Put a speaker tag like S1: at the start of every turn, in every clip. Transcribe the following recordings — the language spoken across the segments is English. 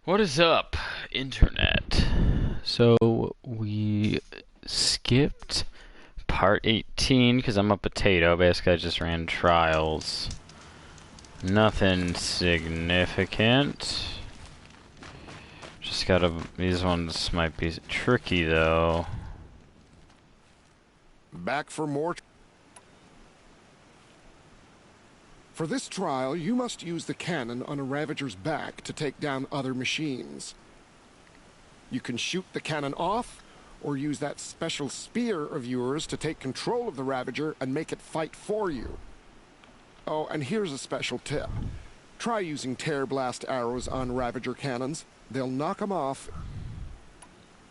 S1: What is up, Internet? So we skipped part 18 because I'm a potato. Basically, I just ran trials. Nothing significant. Just gotta. These ones might be tricky though.
S2: Back for more. For this trial, you must use the cannon on a Ravager's back to take down other machines. You can shoot the cannon off, or use that special spear of yours to take control of the Ravager and make it fight for you. Oh, and here's a special tip. Try using tear blast arrows on Ravager cannons. They'll knock them off.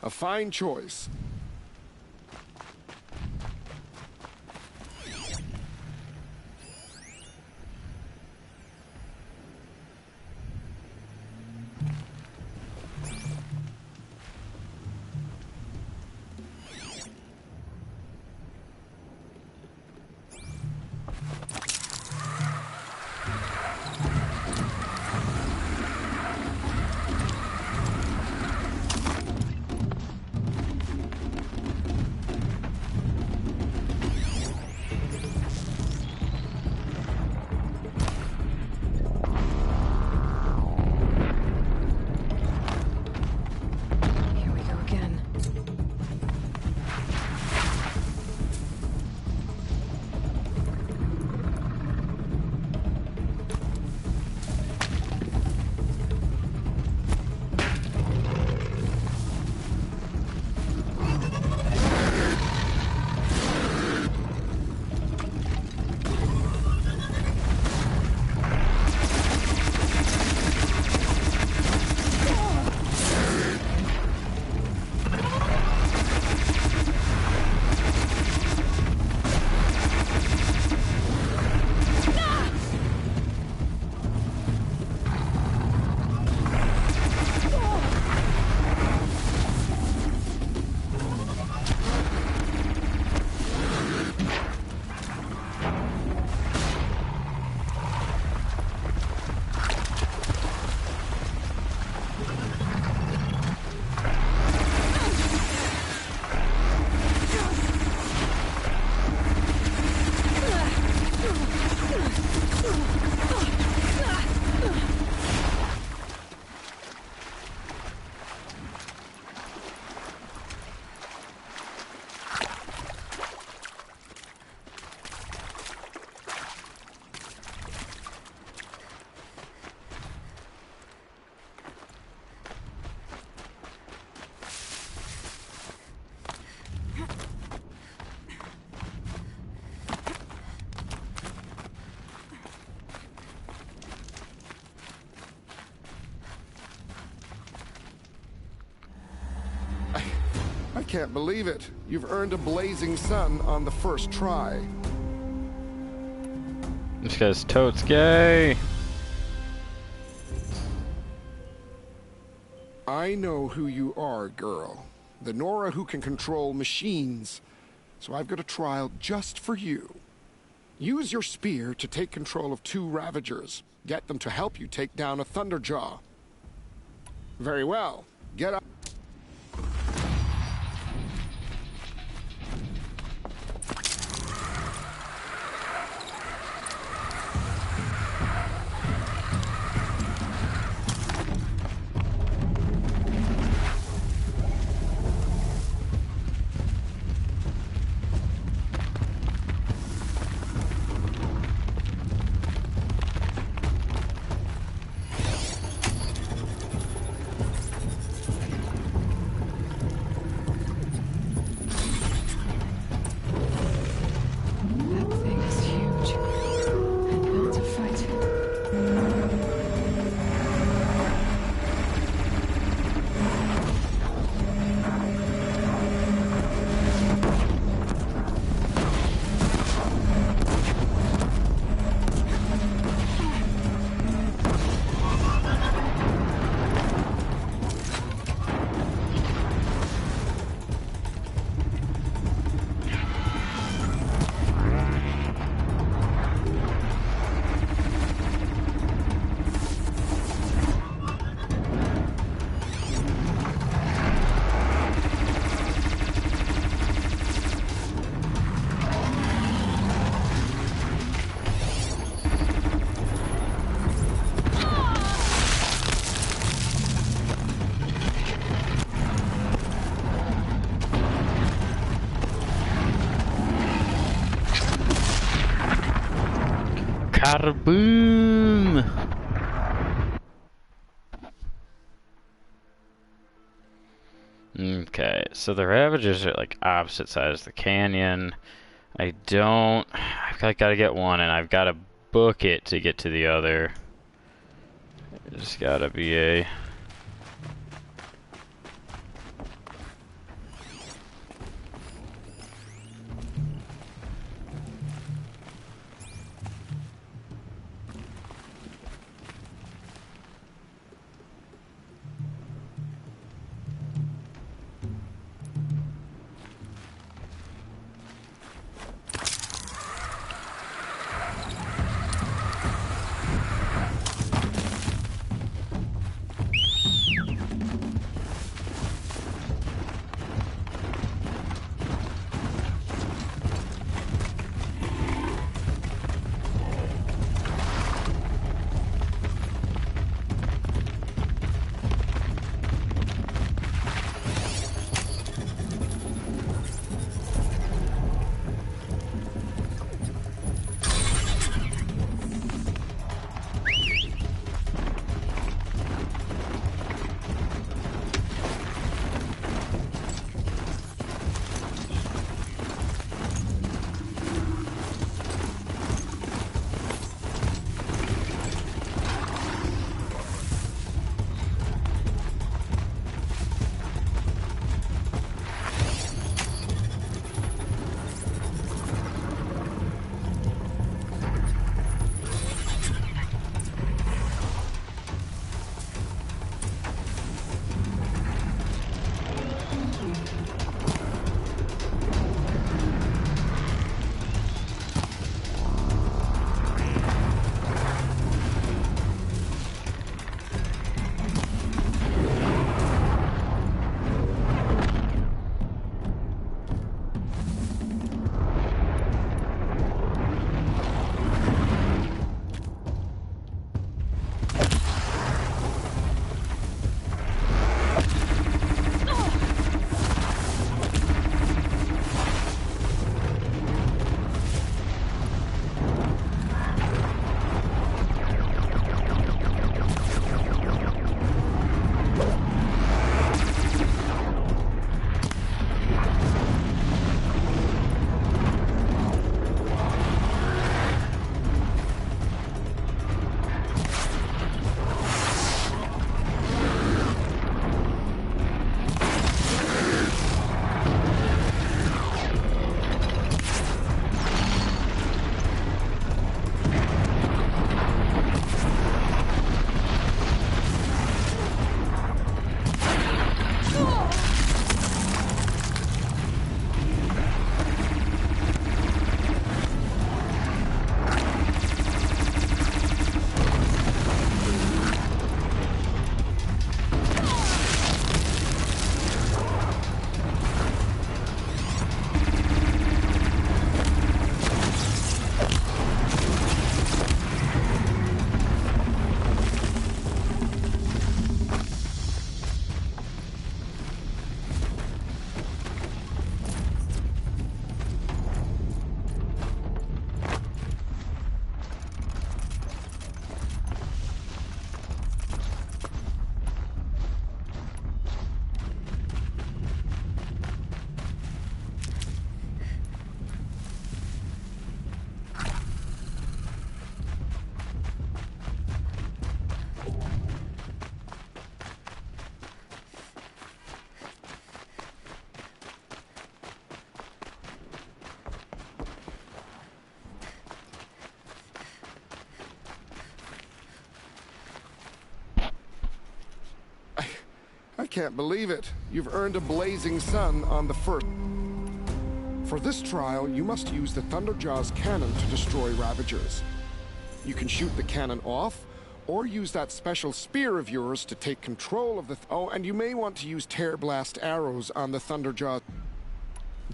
S2: A fine choice. I can't believe it. You've earned a blazing sun on the first try.
S1: This guy's totes gay.
S2: I know who you are, girl. The Nora who can control machines. So I've got a trial just for you. Use your spear to take control of 2 Ravagers. Get them to help you take down a Thunderjaw. Very well. Get up.
S1: Bada boom! Okay, so the Ravagers are like opposite sides of the canyon. I've gotta get one and I've gotta book it to get to the other. There's gotta be a...
S2: I can't believe it. You've earned a blazing sun on the first. For this trial, you must use the Thunderjaw's cannon to destroy Ravagers. You can shoot the cannon off, or use that special spear of yours to take control of the... Oh, and you may want to use Tear Blast arrows on the Thunderjaw.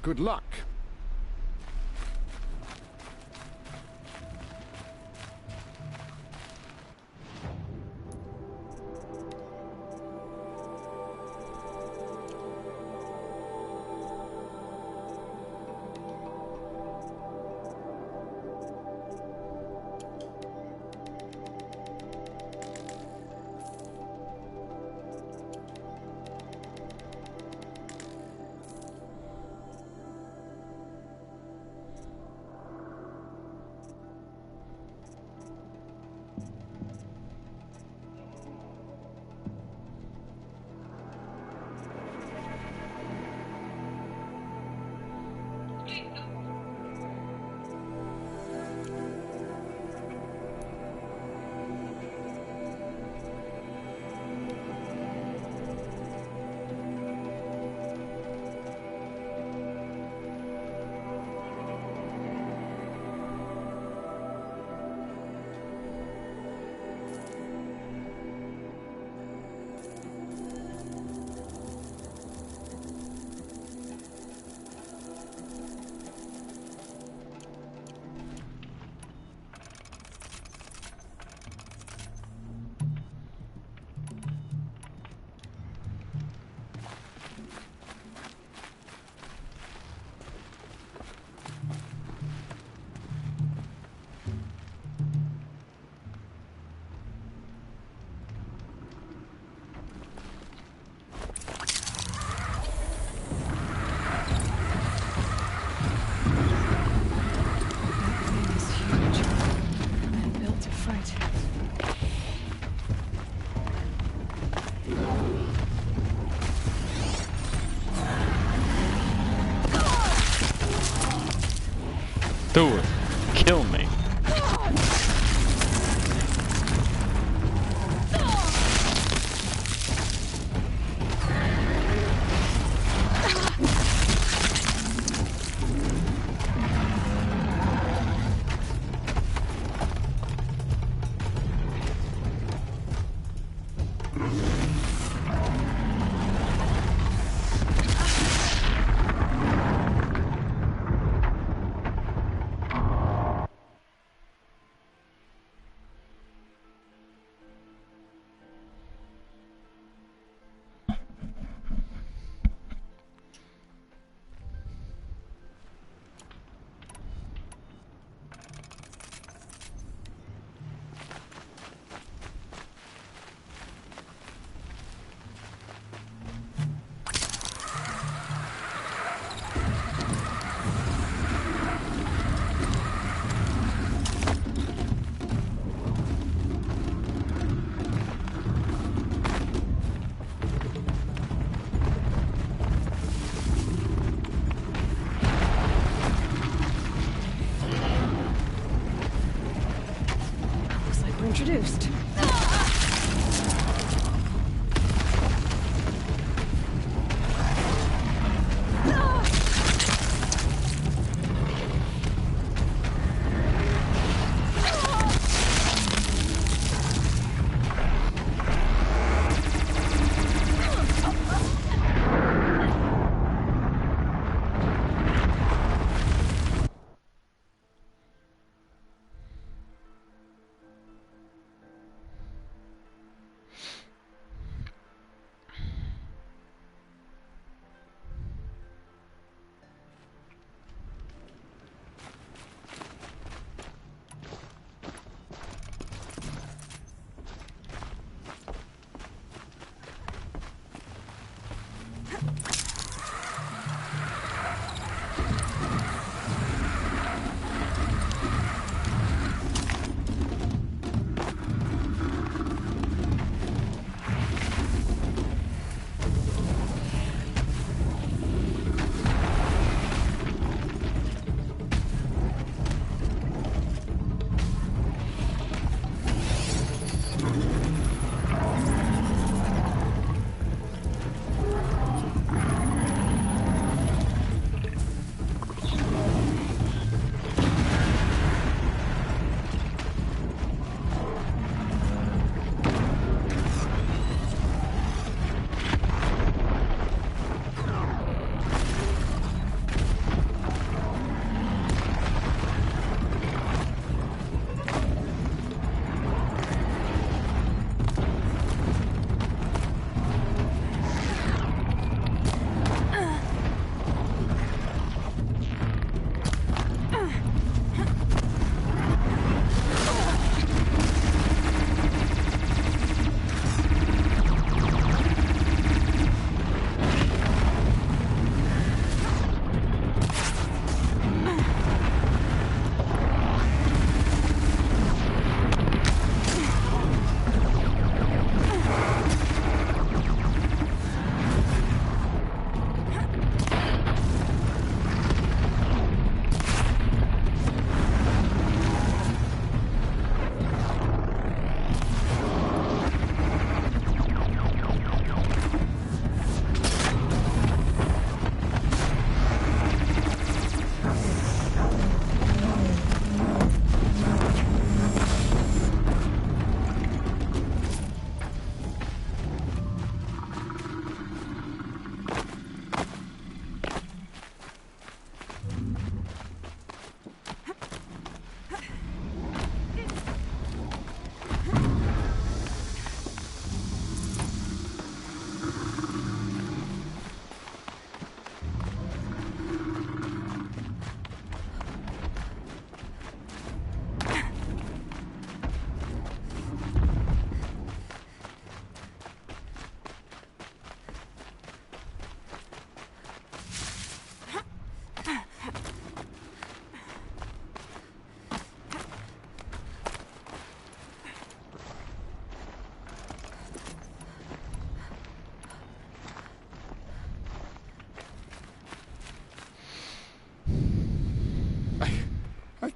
S2: Good luck.
S1: Do it. Kill me.
S3: Looks like we're introduced.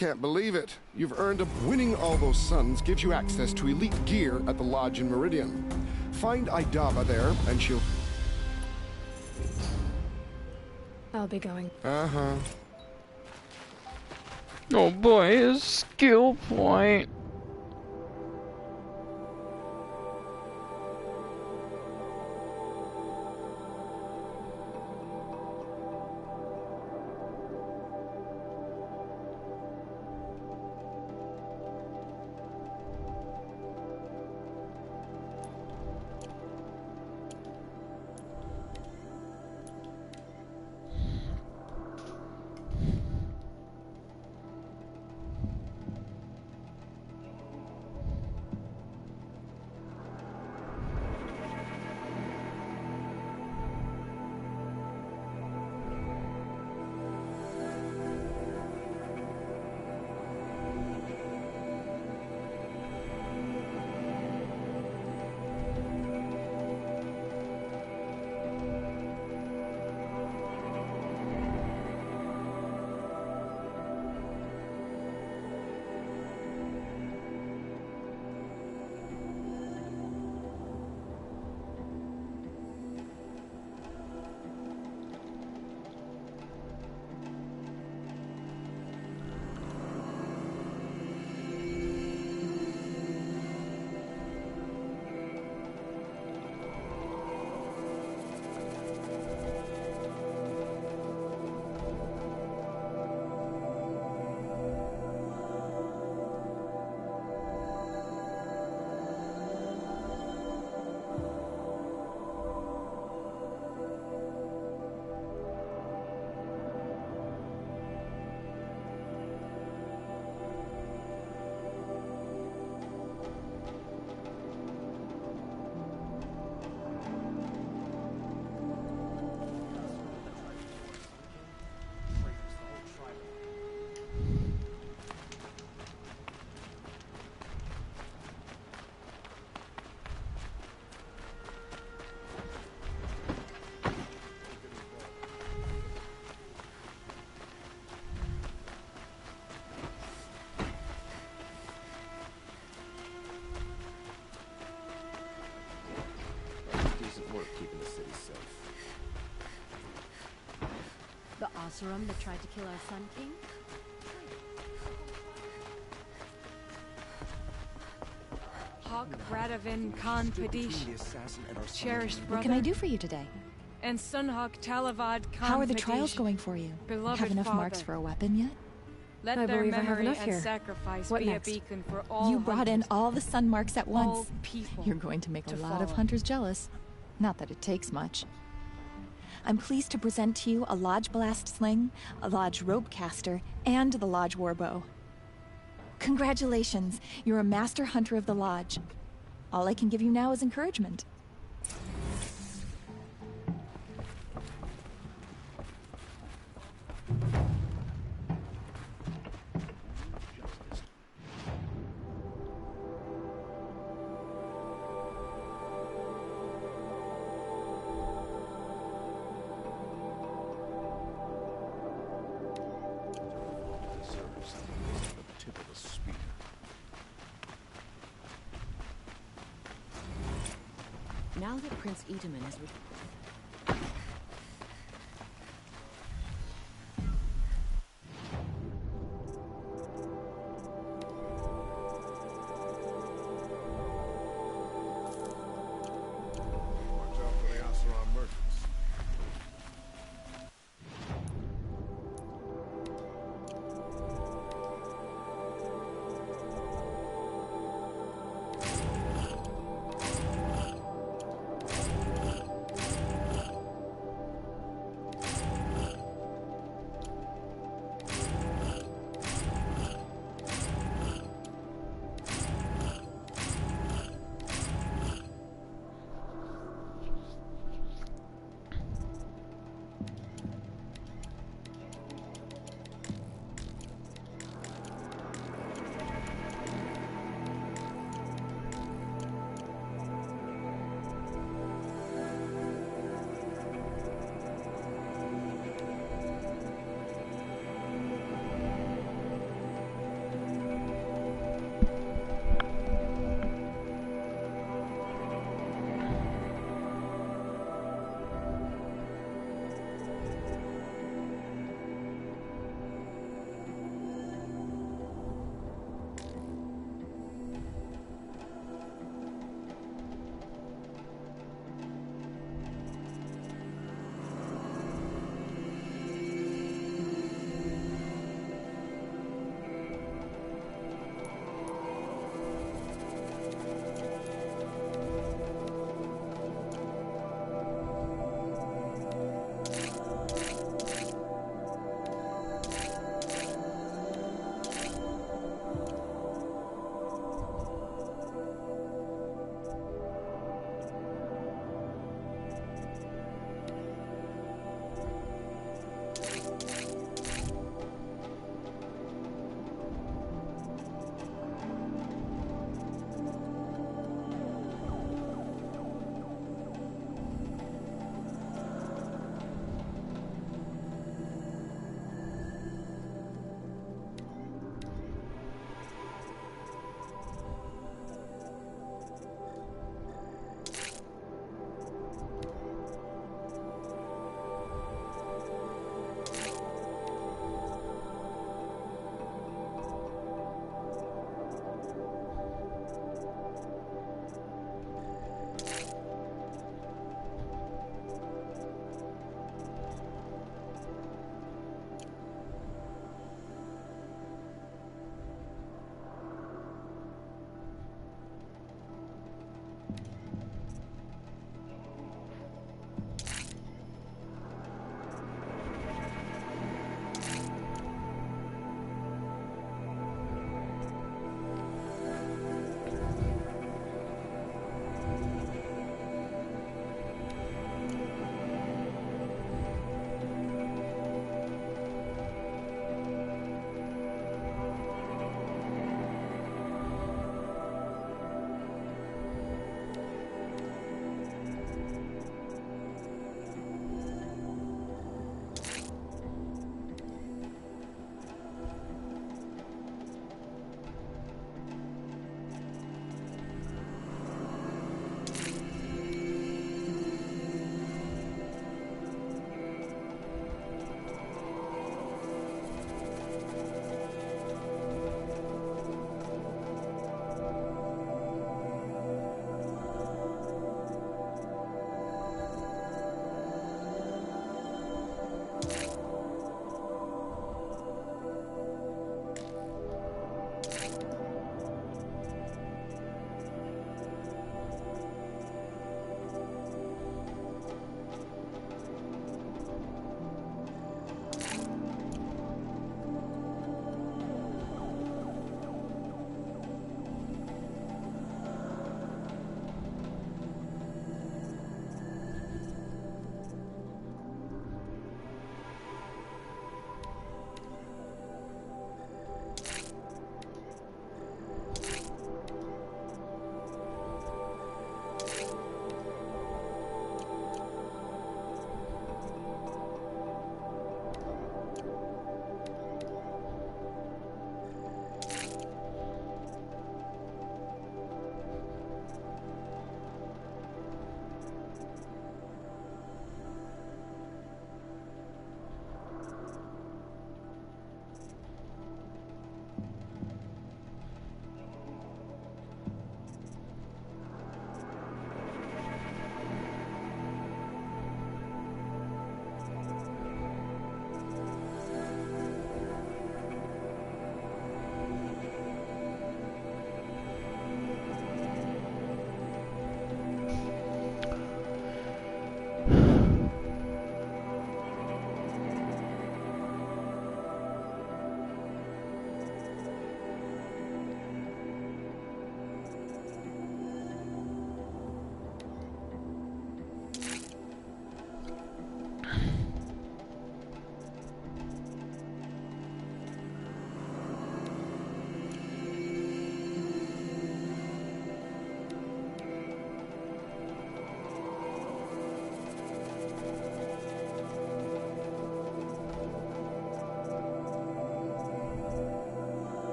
S2: can't believe it. You've earned a... Winning all those suns gives you access to elite gear at the lodge in Meridian. Find Idava there, and she'll...
S3: I'll be going.
S2: Uh-huh.
S1: Oh boy, his skill point.
S4: The Oseram that tried to kill our Sun King?
S3: Hawk Radavin Khan Padish, cherished brother.
S4: What can I do for you today?
S3: And Sunhawk Talavad Khan
S4: How are the
S3: Padish,
S4: trials going for you?
S3: beloved
S4: Have enough
S3: father.
S4: marks for a weapon yet?
S3: Let
S5: I
S3: their
S5: believe I have
S3: memory
S5: enough
S3: and
S5: here.
S3: sacrifice
S5: What
S3: be
S5: next?
S3: a beacon for all
S4: You brought in
S3: hunters,
S4: all the sun marks at
S3: all
S4: once.
S3: people.
S4: You're going to make a
S3: to
S4: lot of
S3: follow.
S4: hunters jealous. Not that it takes much. I'm pleased to present to you a Lodge Blast Sling, a Lodge Rope Caster, and the Lodge Warbow. Congratulations, you're a master hunter of the Lodge. All I can give you now is encouragement.
S6: Now that Prince Edaman has...
S2: Watch out for the Oseram merchants.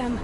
S3: them.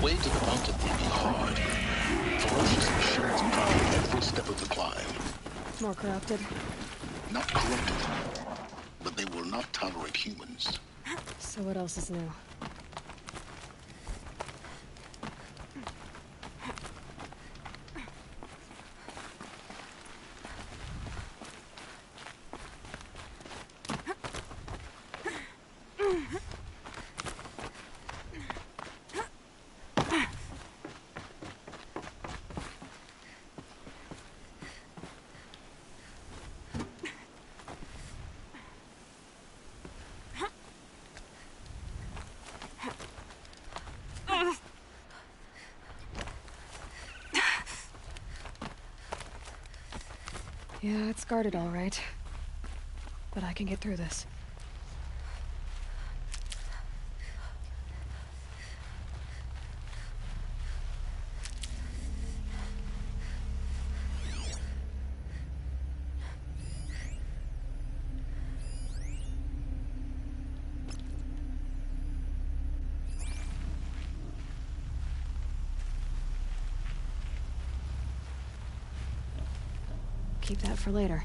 S5: The way to the mountain will be hard. Ferocious machines guard every step of the climb.
S3: More corrupted.
S5: Not corrupted, but they will not tolerate humans.
S3: So what else is new? Yeah, it's guarded all right. But I can get through this. Keep that for later.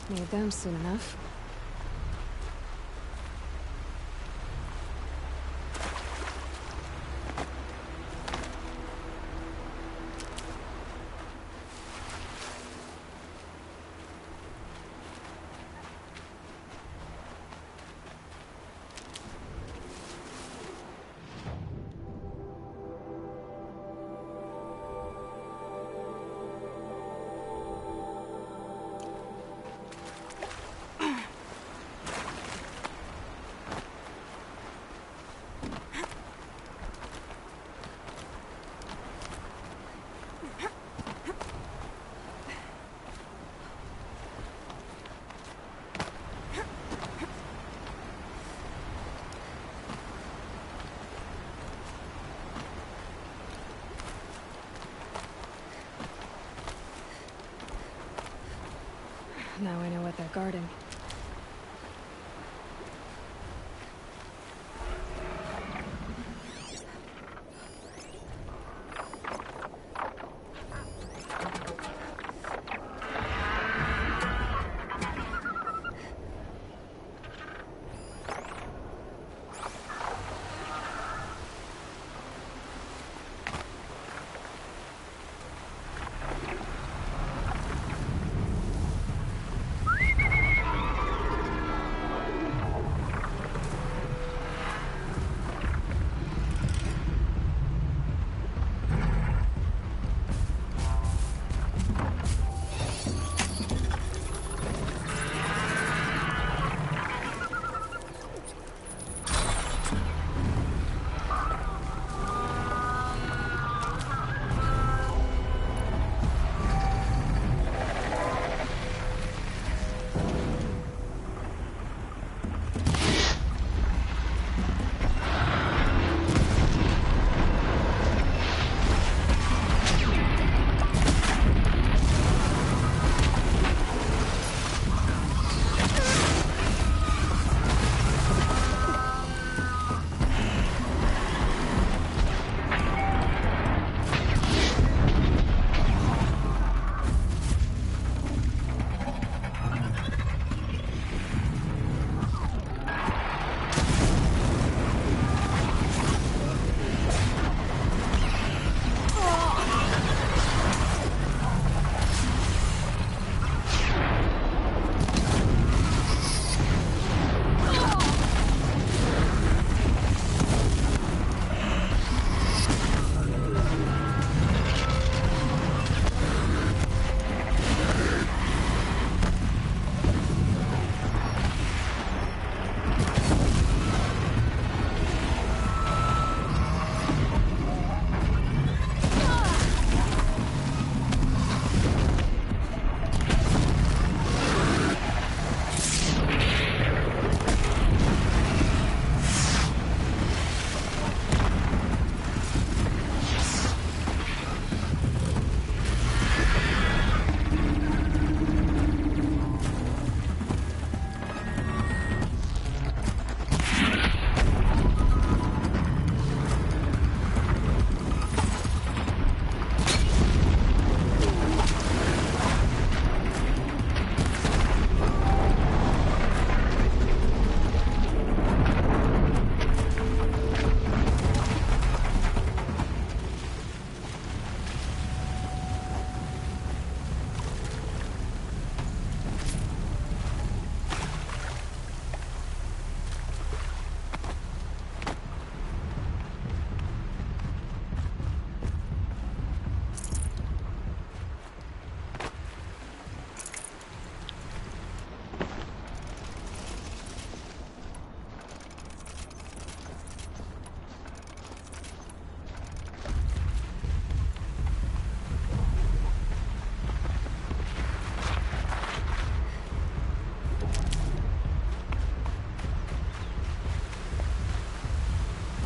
S3: Need them soon enough. Now I know what they're guarding.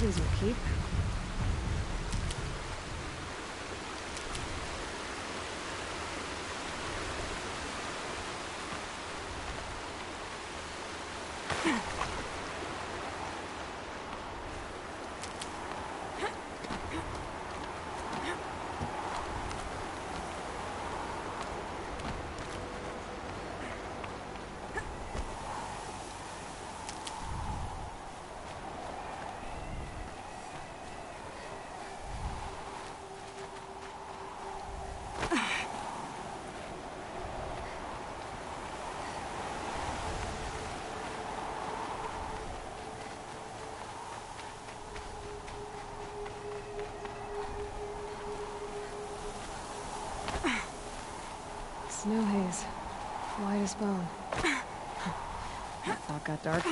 S3: These will keep. Snow haze. White as bone. That thought got dark.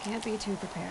S3: Can't be too prepared.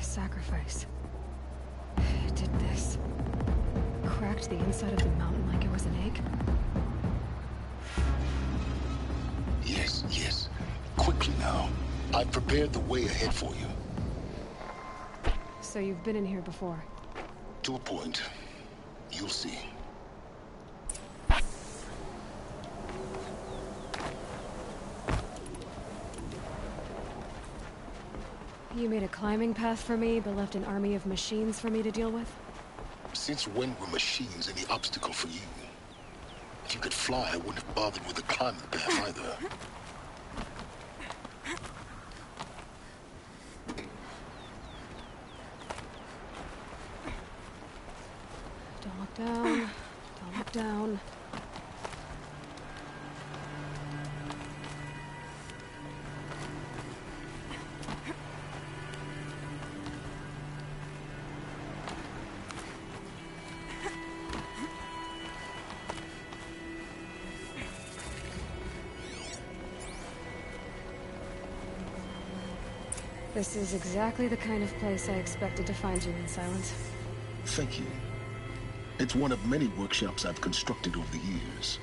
S3: Sacrifice. It did this. Cracked the inside of the mountain like it was an egg.
S5: Yes, yes. Quickly now. I've prepared the way ahead for you.
S3: So you've been in here before?
S5: To a point. You'll see.
S3: You made a climbing path for me, but left an army of machines for me to deal with?
S5: Since when were machines any obstacle for you? If you could fly, I wouldn't have bothered with the climbing path either.
S3: Don't look down. Don't look down. This is exactly the kind of place I expected to find you in, Silence.
S5: Thank you. It's one of many workshops I've constructed over the years.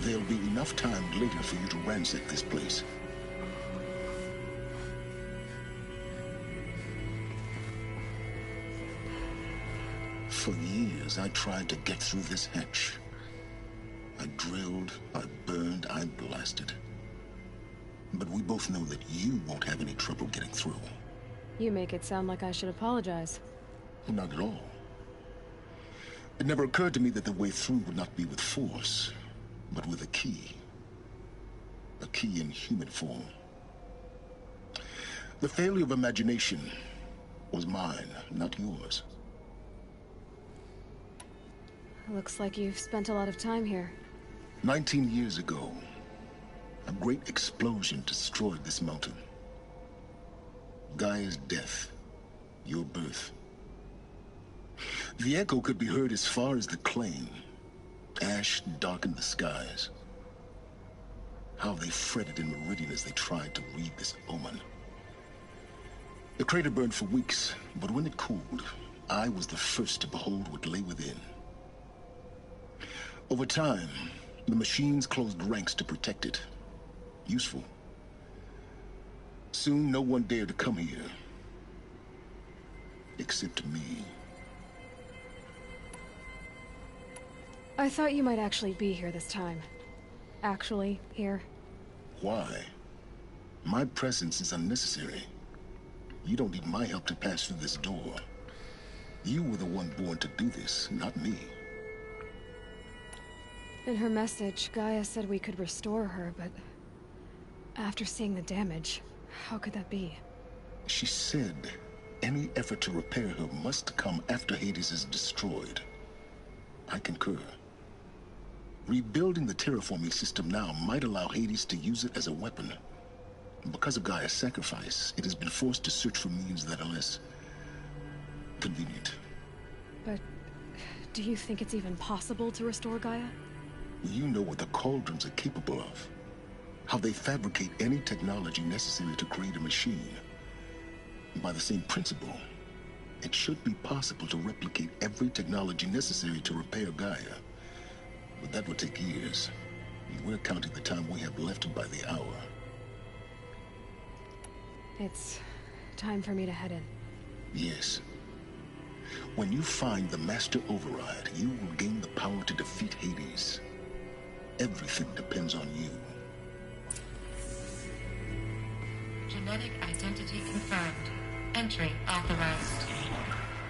S5: There'll be enough time later for you to ransack this place. For years, I tried to get through this hatch. I drilled, I burned, I blasted. But we both know that you won't have any trouble getting through.
S3: You make it sound like I should apologize.
S5: Not at all. It never occurred to me that the way through would not be with force, but with a key. A key in human form. The failure of imagination was mine, not yours.
S3: Looks like you've spent a lot of time here.
S5: 19 years ago, a great explosion destroyed this mountain. Gaia's death, your birth. The echo could be heard as far as the Claim. Ash darkened the skies. How they fretted in Meridian as they tried to read this omen. The crater burned for weeks, but when it cooled, I was the first to behold what lay within. Over time, the machines closed ranks to protect it. Useful. Soon, no one dared to come here. Except me.
S3: I thought you might actually be here this time. Actually, here.
S5: Why? My presence is unnecessary. You don't need my help to pass through this door. You were the one born to do this, not me.
S3: In her message, Gaia said we could restore her, but after seeing the damage, how could that be?
S5: She said any effort to repair her must come after Hades is destroyed. I concur. Rebuilding the terraforming system now might allow Hades to use it as a weapon. Because of Gaia's sacrifice, it has been forced to search for means that are less convenient.
S3: But do you think it's even possible to restore Gaia?
S5: You know what the Cauldrons are capable of. How they fabricate any technology necessary to create a machine. By the same principle, it should be possible to replicate every technology necessary to repair Gaia. But that would take years. And we're counting the time we have left by the hour.
S3: It's time for me to head in.
S5: Yes. When you find the Master Override, you will gain the power to defeat Hades. Everything depends on you.
S7: Genetic identity confirmed. Entry authorized.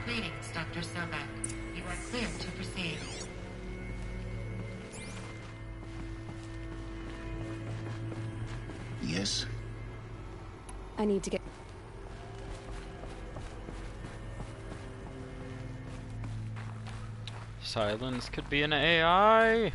S7: Greetings, Dr. Sobek. You are cleared to proceed.
S5: Yes?
S3: I need to get...
S1: Silence could be an AI.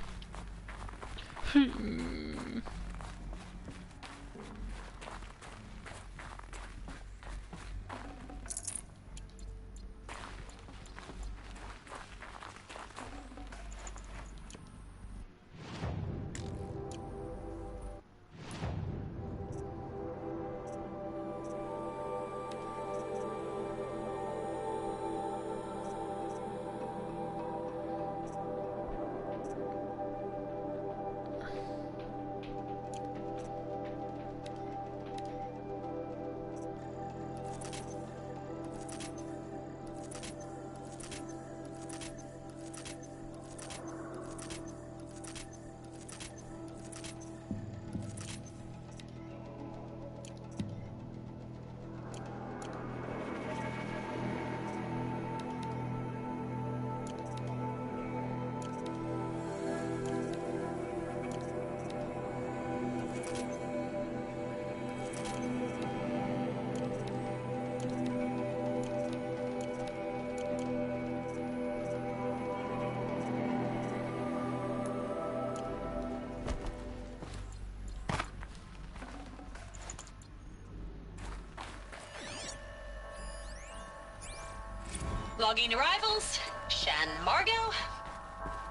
S8: Logging arrivals. Shen Margot.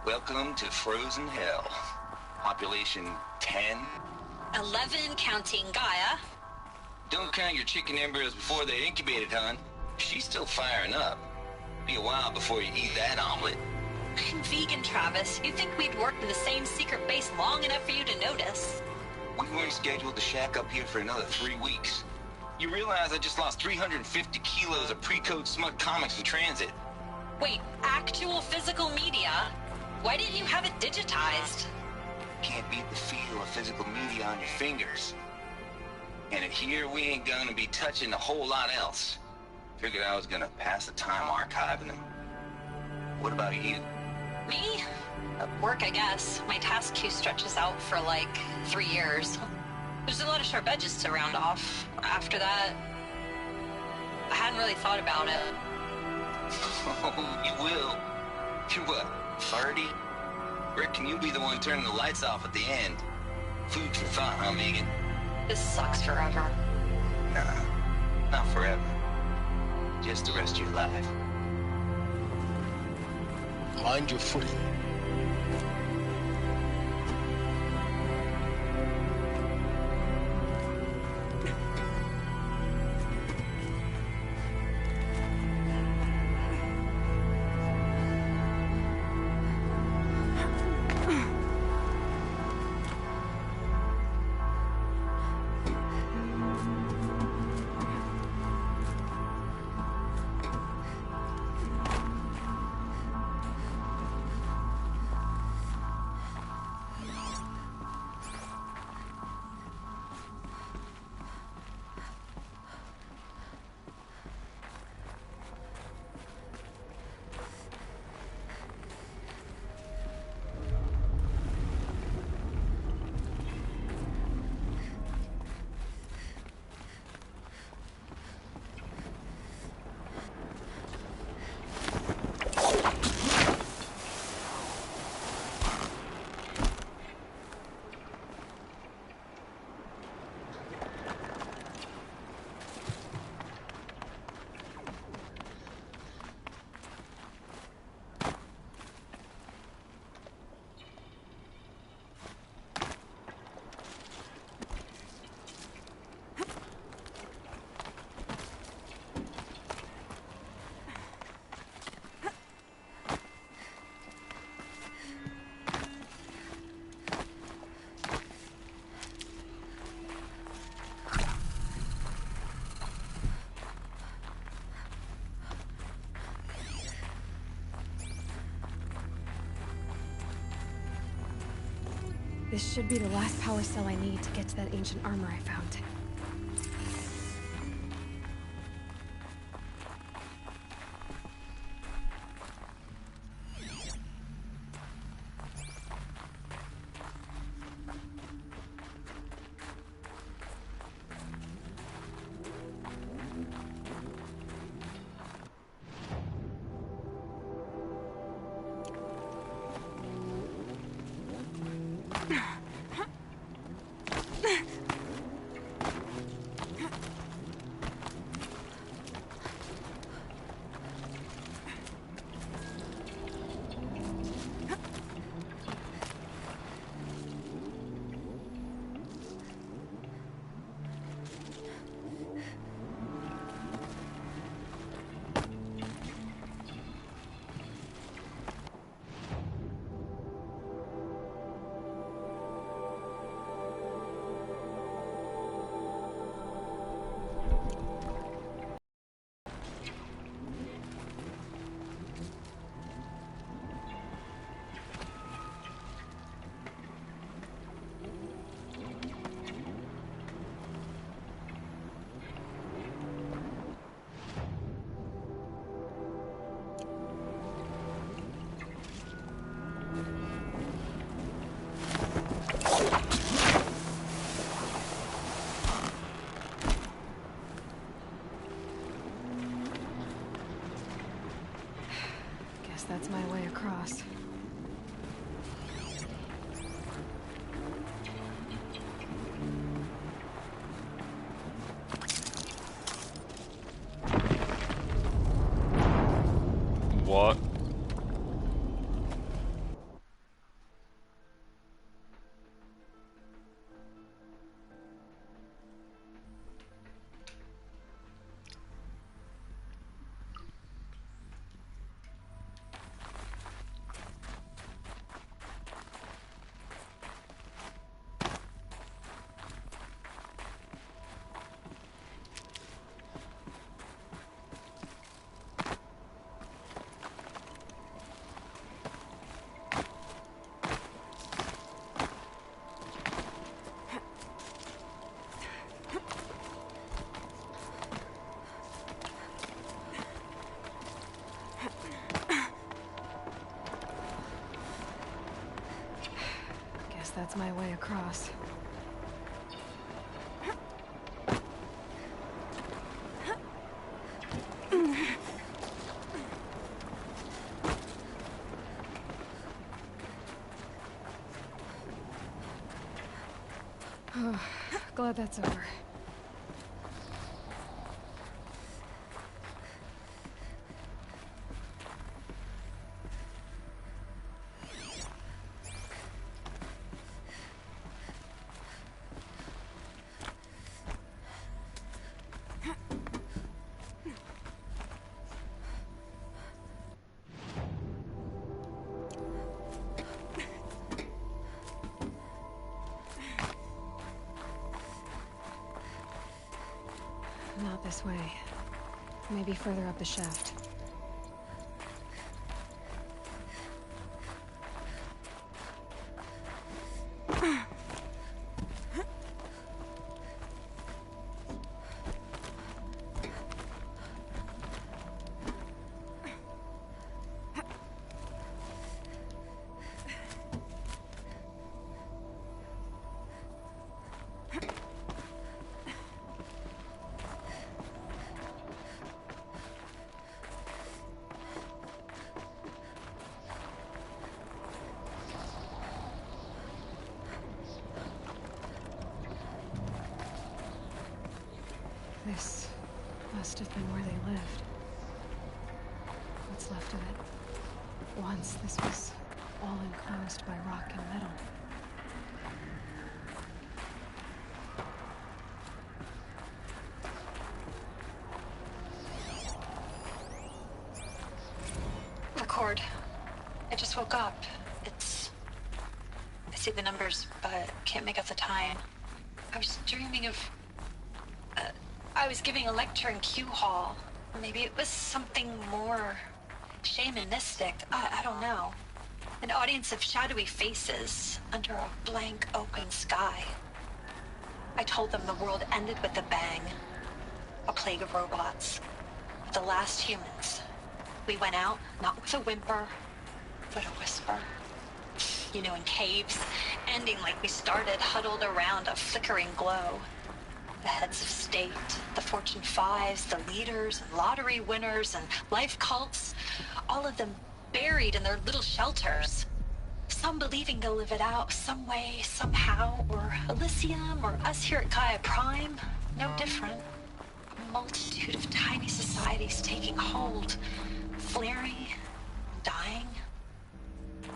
S9: Welcome to Frozen Hell. Population 10.
S8: 11 counting Gaia.
S9: Don't count your chicken embryos before they're incubated, hon. She's still firing up. Be a while before you eat that omelet.
S8: I'm vegan, Travis. You'd think we'd worked in the same secret base long enough for you to notice.
S9: We weren't scheduled to shack up here for another 3 weeks. You realize I just lost 350 kilos of pre-code smut comics in transit.
S8: Wait, actual physical media? Why didn't you have it digitized?
S9: Can't beat the feel of physical media on your fingers. And here we ain't gonna be touching a whole lot else. Figured I was gonna pass the time archiving them. What about you?
S8: Me? Work, I guess. My task queue stretches out for like 3 years. There's a lot of sharp edges to round off. After that, I hadn't really thought about it.
S9: Oh, you will. You're what, 30? Reckon you'll be the one turning the lights off at the end. Food for thought, huh, Megan?
S8: This sucks forever.
S9: Nah, not forever. Just the rest of your life.
S5: Mind your footing.
S3: This should be the last power cell I need to get to that ancient armor I found. That's my way across.
S1: What? That's my way across. Oh, glad that's over. Not this way. Maybe further up the shaft. This must have been where they lived. What's left of it. Once this was all enclosed by rock and metal.
S8: Record. I just woke up. I see the numbers, but can't make out the time. I was dreaming of... I was giving a lecture in Q Hall. Maybe it was something more shamanistic. I don't know. An audience of shadowy faces under a blank open sky. I told them the world ended with a bang. A plague of robots. The last humans. We went out, not with a whimper, but a whisper. You know, in caves, ending like we started, huddled around a flickering glow. The heads of state, the Fortune 5s, the leaders, and lottery winners, and life cults, all of them buried in their little shelters. Some believing they'll live it out some way, somehow, or Elysium, or us here at Gaia Prime, no different. A multitude of tiny societies taking hold, flaring, dying.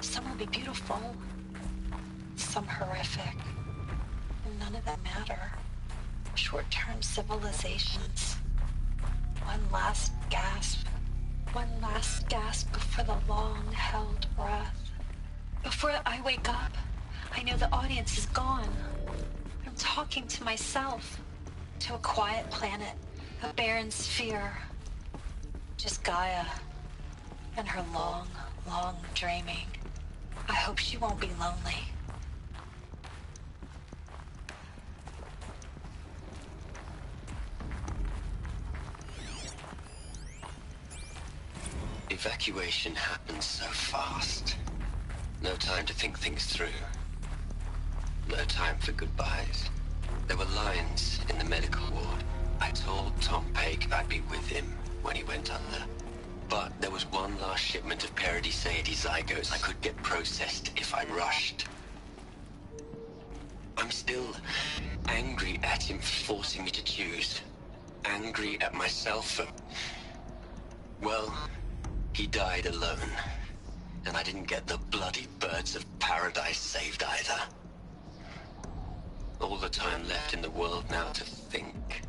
S8: Some will be beautiful, some horrific, and none of them matter. Short-term civilizations. One last gasp before the long-held breath. Before I wake up, I know the audience is gone. I'm talking to myself, to a quiet planet, a barren sphere. Just Gaia and her long, long dreaming. I hope she won't be lonely.
S10: Evacuation happened so fast. No time to think things through. No time for goodbyes. There were lines in the medical ward. I told Tom Paige I'd be with him when he went under. But there was one last shipment of Paradiseidae zygotes I could get processed if I rushed. I'm still angry at him for forcing me to choose. Angry at myself for... well, he died alone. And I didn't get the bloody birds of paradise saved either. All the time left in the world now to think.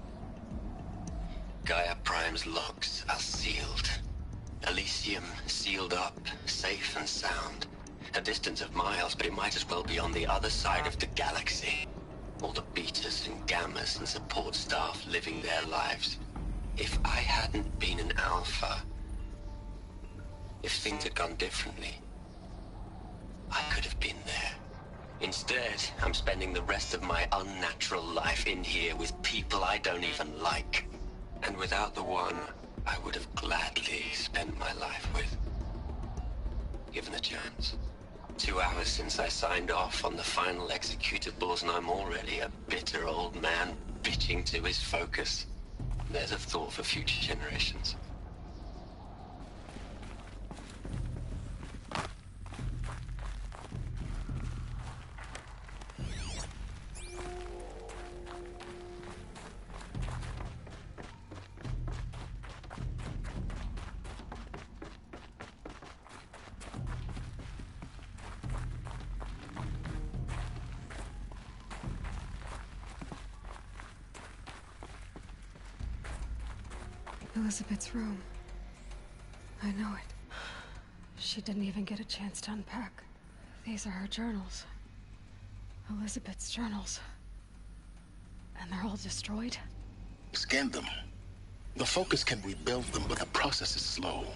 S10: Gaia Prime's locks are sealed. Elysium sealed up, safe and sound. A distance of miles, but it might as well be on the other side of the galaxy. All the betas and gammas and support staff living their lives. If I hadn't been an alpha, if things had gone differently, I could have been there. Instead, I'm spending the rest of my unnatural life in here with people I don't even like. And without the one I would have gladly spent my life with. Given the chance. 2 hours since I signed off on the final executables, and I'm already a bitter old man bitching to his focus. There's a thought for future generations.
S3: Elizabeth's room. I know it. She didn't even get a chance to unpack. These are her journals. Elizabeth's journals. And they're all destroyed?
S5: Scan them. The Focus can rebuild them, but the process is slow.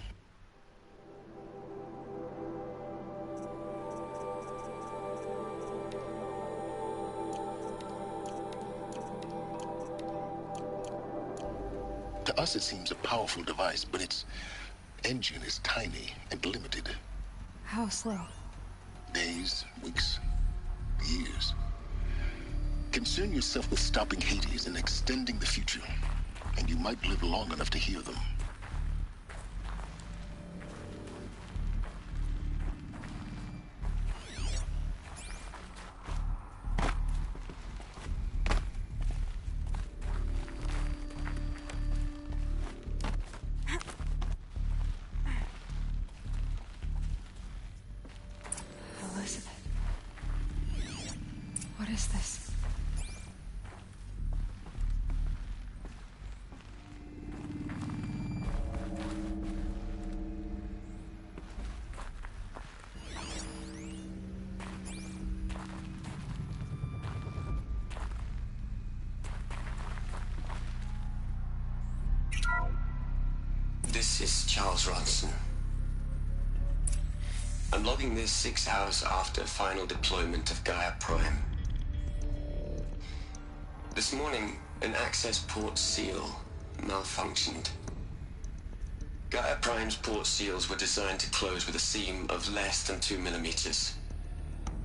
S5: To us, it seems a powerful device, but its engine is tiny and limited.
S3: How slow?
S5: Days, weeks, years. Concern yourself with stopping Hades and extending the future, and you might live long enough to hear them.
S3: What is this?
S10: This is Charles Ronson. I'm logging this 6 hours after final deployment of Gaia Prime. This morning, an access port seal malfunctioned. Gaia Prime's port seals were designed to close with a seam of less than 2 millimeters.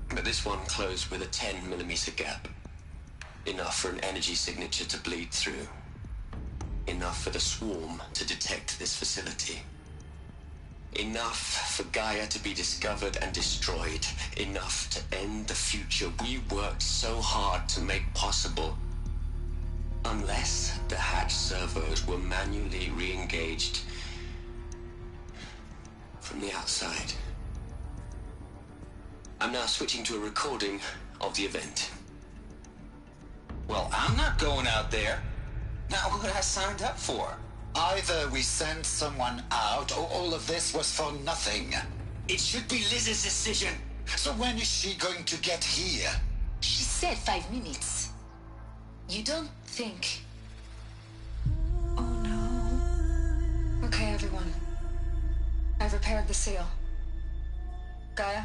S10: But this one closed with a 10 millimeter gap. Enough for an energy signature to bleed through. Enough for the swarm to detect this facility. Enough for Gaia to be discovered and destroyed. Enough to end the future we worked so hard to make possible. Unless the hatch servos were manually re-engaged from the outside. I'm now switching to a recording of the event.
S9: Well, I'm not going out there. Not what I signed up for.
S11: Either we send someone out, or all of this was for nothing.
S10: It should be Liz's decision.
S11: So when is she going to get here?
S6: She said 5 minutes. You don't think...
S3: Oh no. Okay, everyone. I've repaired the seal. Gaia?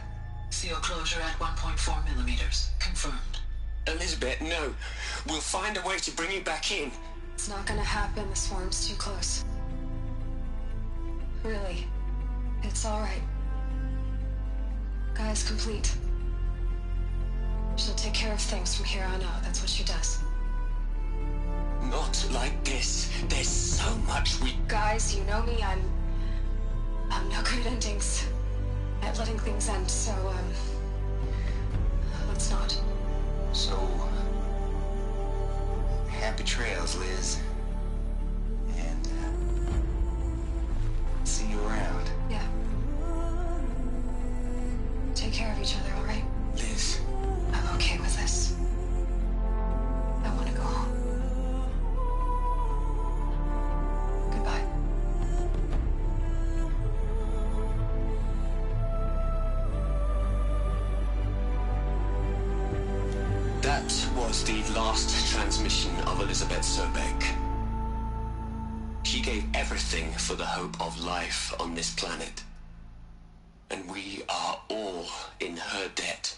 S6: Seal closure at 1.4 millimeters. Confirmed.
S10: Elizabeth, no. We'll find a way to bring you back in.
S3: It's not gonna happen. The swarm's too close. Really. It's alright. Gaia's complete. She'll take care of things from here on out. That's what she does.
S10: Not like this. There's so much we...
S3: Guys, you know me. I'm no good at endings. At letting things end, so, let's not.
S9: So, happy trails, Liz. And, see you around.
S3: Yeah. Take care of each other, alright?
S10: Liz.
S3: I'm okay with this. I want to go home. Goodbye.
S10: That was the last transmission of Elizabeth Sobeck. She gave everything for the hope of life on this planet. And we are all in her debt.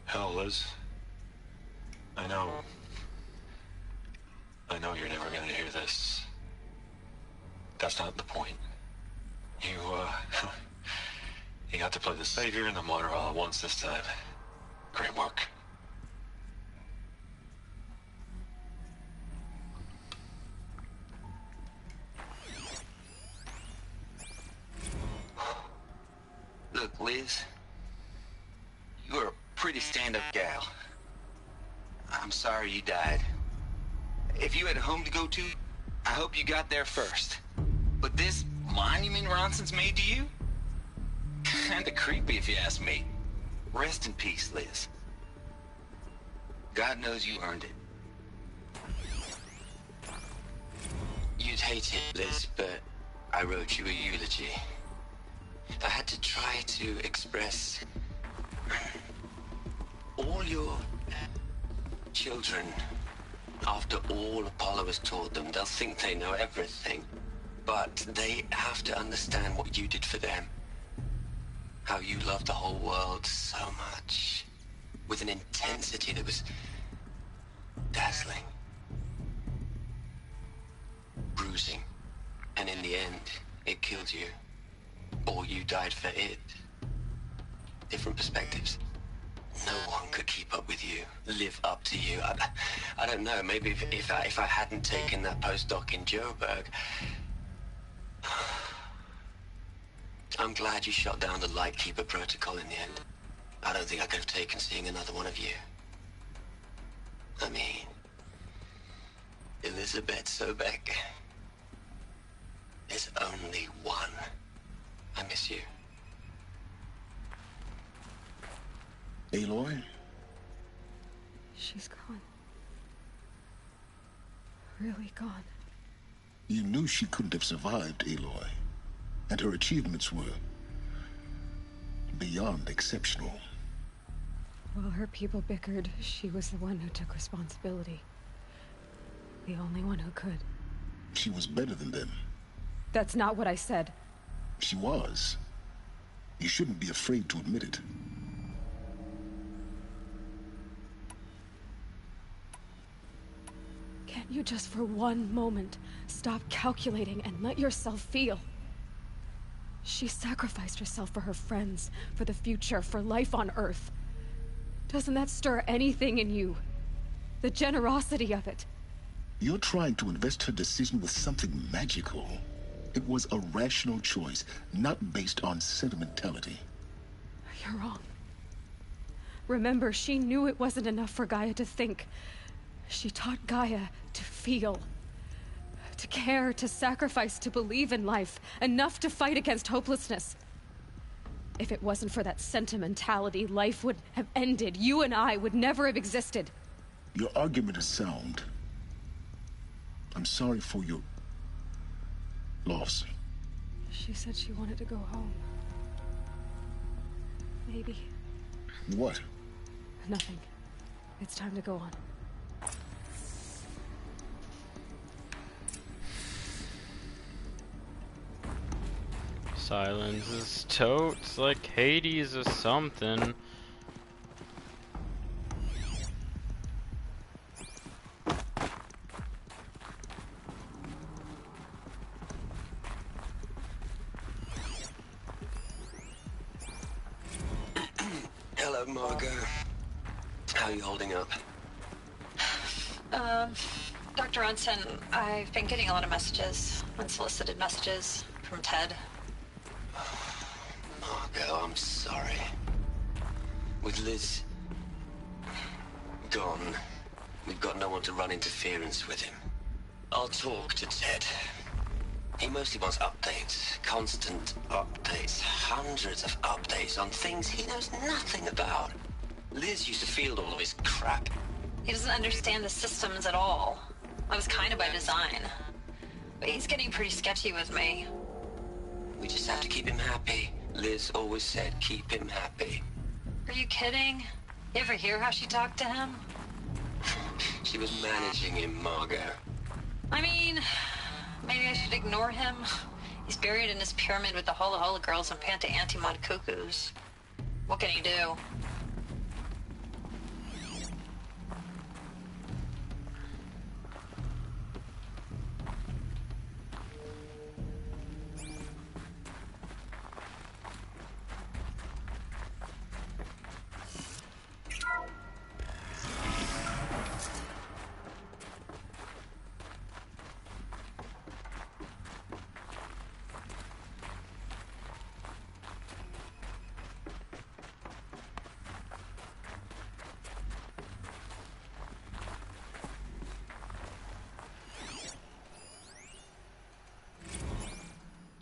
S12: Hell, Liz. I know you're never gonna hear this. That's not the point. You got to play the savior and the martyr all at once this time. Great work.
S9: Look, Liz. You're a pretty stand-up gal. I'm sorry you died. If you had a home to go to, I hope you got there first. But this monument Ronson's made to you? Kinda creepy if you ask me. Rest in peace, Liz. God knows you earned it.
S10: You'd hate it, Liz, but I wrote you a eulogy. I had to try to express all your children. After all Apollo has taught them, they'll think they know everything. But they have to understand what you did for them. How you loved the whole world so much. With an intensity that was dazzling. Bruising. And in the end, it killed you. Or you died for it. Different perspectives. No one could keep up with you, live up to you. I don't know, maybe if I hadn't taken that postdoc in Joburg. I'm glad you shot down the Lightkeeper protocol in the end. I don't think I could have taken seeing another one of you. I mean, Elizabeth Sobeck. There's only one. I miss you.
S5: Aloy?
S3: She's gone. Really gone.
S5: You knew she couldn't have survived, Aloy. And her achievements were beyond exceptional.
S3: While her people bickered, she was the one who took responsibility. The only one who could.
S5: She was better than them.
S3: That's not what I said.
S5: She was. You shouldn't be afraid to admit it.
S3: Can't you just for one moment stop calculating and let yourself feel? She sacrificed herself for her friends, for the future, for life on Earth. Doesn't that stir anything in you? The generosity of it.
S5: You're trying to invest her decision with something magical. It was a rational choice, not based on sentimentality.
S3: You're wrong. Remember, she knew it wasn't enough for Gaia to think. She taught Gaia to feel. To care, to sacrifice, to believe in life. Enough to fight against hopelessness. If it wasn't for that sentimentality, life would have ended. You and I would never have existed.
S5: Your argument is sound. I'm sorry for your loss.
S3: She said she wanted to go home. Maybe.
S5: What?
S3: Nothing. It's time to go on.
S1: Silence is totes like Hades or something.
S10: Hello, Margot. How are you holding up?
S8: Dr. Unson, I've been getting a lot of messages, unsolicited messages from Ted.
S10: Margot, I'm sorry. With Liz gone, we've got no one to run interference with him. I'll talk to Ted. He mostly wants updates, constant updates, hundreds of updates on things he knows nothing about. Liz used to field all of his crap.
S8: He doesn't understand the systems at all. I was kind of by design. But he's getting pretty sketchy with me.
S10: We just have to keep him happy. Liz always said keep him happy.
S8: Are you kidding? You ever hear how she talked to him?
S10: She was managing him, Margot.
S8: I mean, maybe I should ignore him. He's buried in his pyramid with the Hola Hola girls and Panta Antimod cuckoos. What can he do?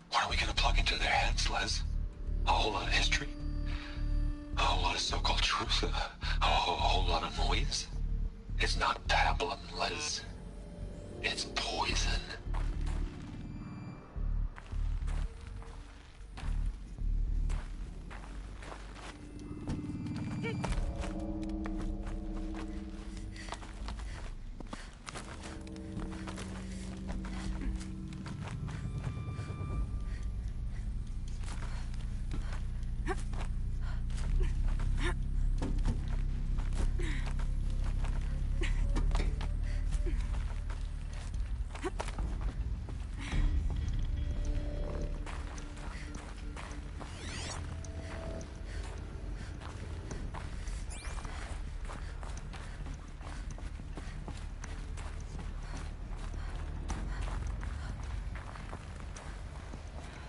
S12: What are we gonna plug into their heads, Les? A whole lot of history? A whole lot of so-called truth? A whole lot of noise? It's not pablum, Les. It's poison.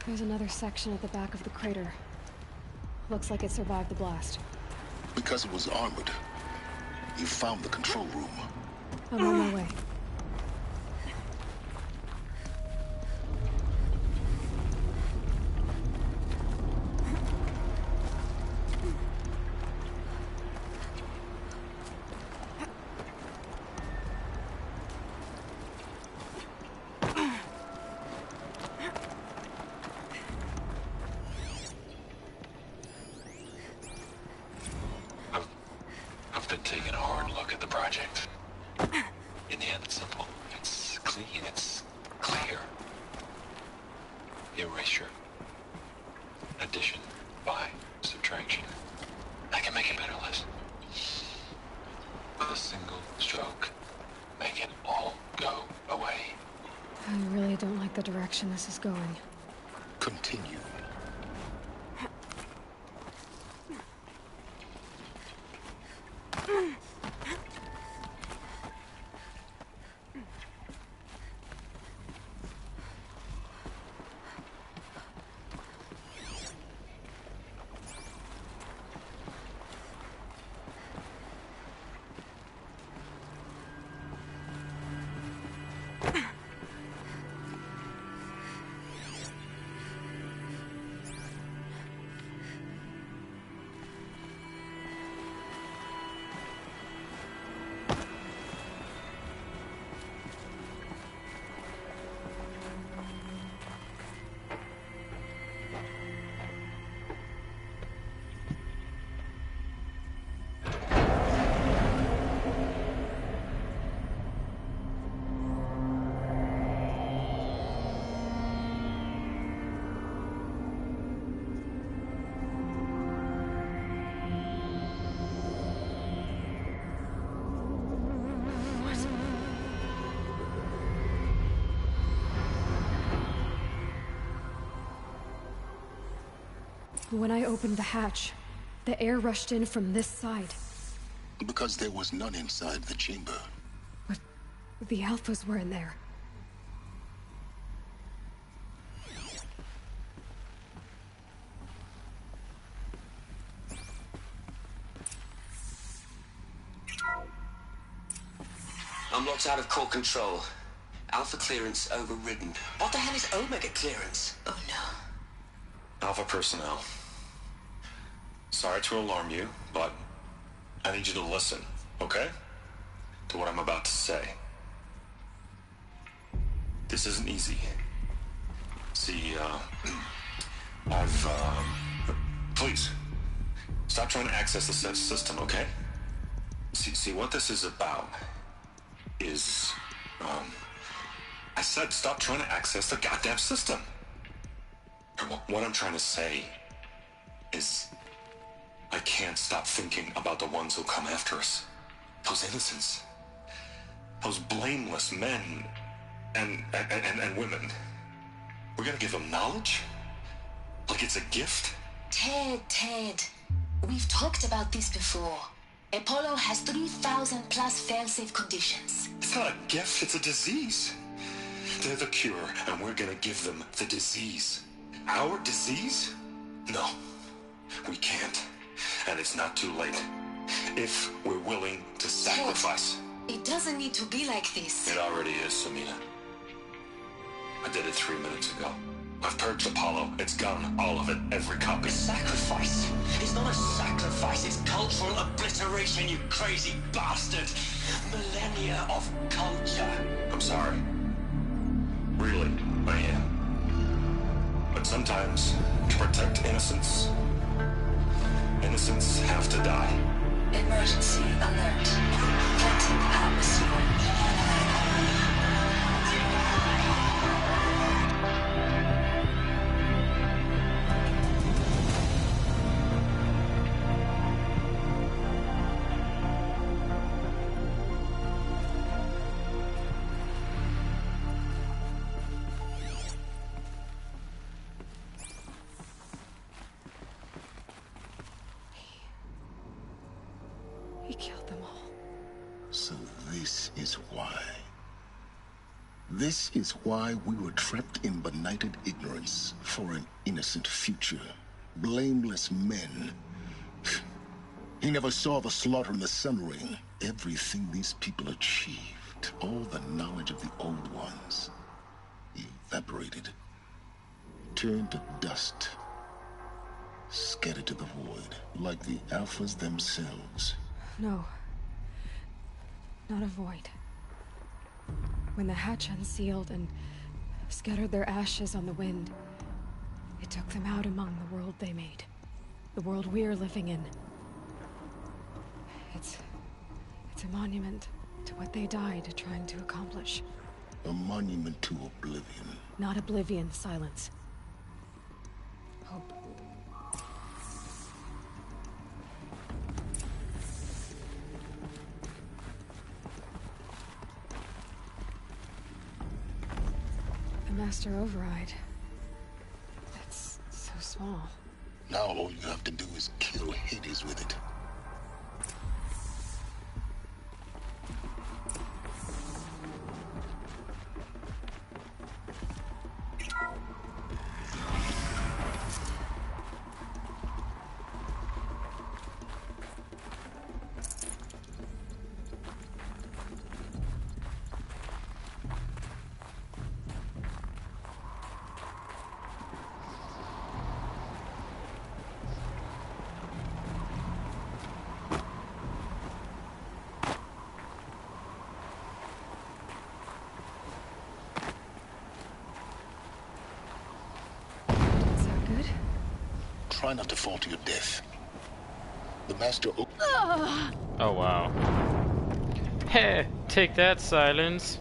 S3: There's another section at the back of the crater. Looks like it survived the blast.
S5: Because it was armored. You found the control room.
S3: I'm on my way.
S12: addition by subtraction. I can make it better, Liz. With a single stroke, make it all go away.
S3: I really don't like the direction this is going.
S5: Continue.
S3: When I opened the hatch, the air rushed in from this side.
S5: Because there was none inside the chamber.
S3: But the Alphas were in there.
S10: I'm locked out of core control. Alpha clearance overridden. What the hell is Omega clearance?
S6: Oh no.
S12: Alpha personnel. Sorry to alarm you, but I need you to listen, okay? To what I'm about to say. This isn't easy. See, please, stop trying to access the system, okay? See, what this is about is, I said stop trying to access the goddamn system. What I'm trying to say is I can't stop thinking about the ones who come after us. Those innocents. Those blameless men and women. We're gonna give them knowledge? Like it's a gift?
S6: Ted. We've talked about this before. Apollo has 3,000 plus fail-safe conditions.
S12: It's not a gift, it's a disease. They're the cure, and we're gonna give them the disease. Our disease? No, we can't. And it's not too late. If we're willing to sacrifice.
S6: Ted, it doesn't need to be like this.
S12: It already is, Samina. I did it 3 minutes ago. I've purged Apollo. It's gone. All of it. Every copy.
S10: Sacrifice? It's not a sacrifice. It's cultural obliteration, you crazy bastard. Millennia of culture.
S12: I'm sorry. Really, I am. But sometimes, to protect innocence, innocents have to die.
S6: Emergency alert. Venting atmosphere.
S3: He killed them all.
S5: So this is why. This is why we were trapped in benighted ignorance for an innocent future. Blameless men. He never saw the slaughter in the Sun Ring. Everything these people achieved, all the knowledge of the old ones, evaporated, turned to dust, scattered to the void, like the Alphas themselves.
S3: No. Not a void. When the hatch unsealed and scattered their ashes on the wind, it took them out among the world they made. The world we're living in. It's a monument to what they died trying to accomplish.
S5: A monument to oblivion.
S3: Not oblivion, Silence. Hope. Master Override. It's so small.
S5: Now all you have to do is kill Hades with it. Try not to fall to your death. The Master...
S1: Oh, wow. Heh! Take that, Silence.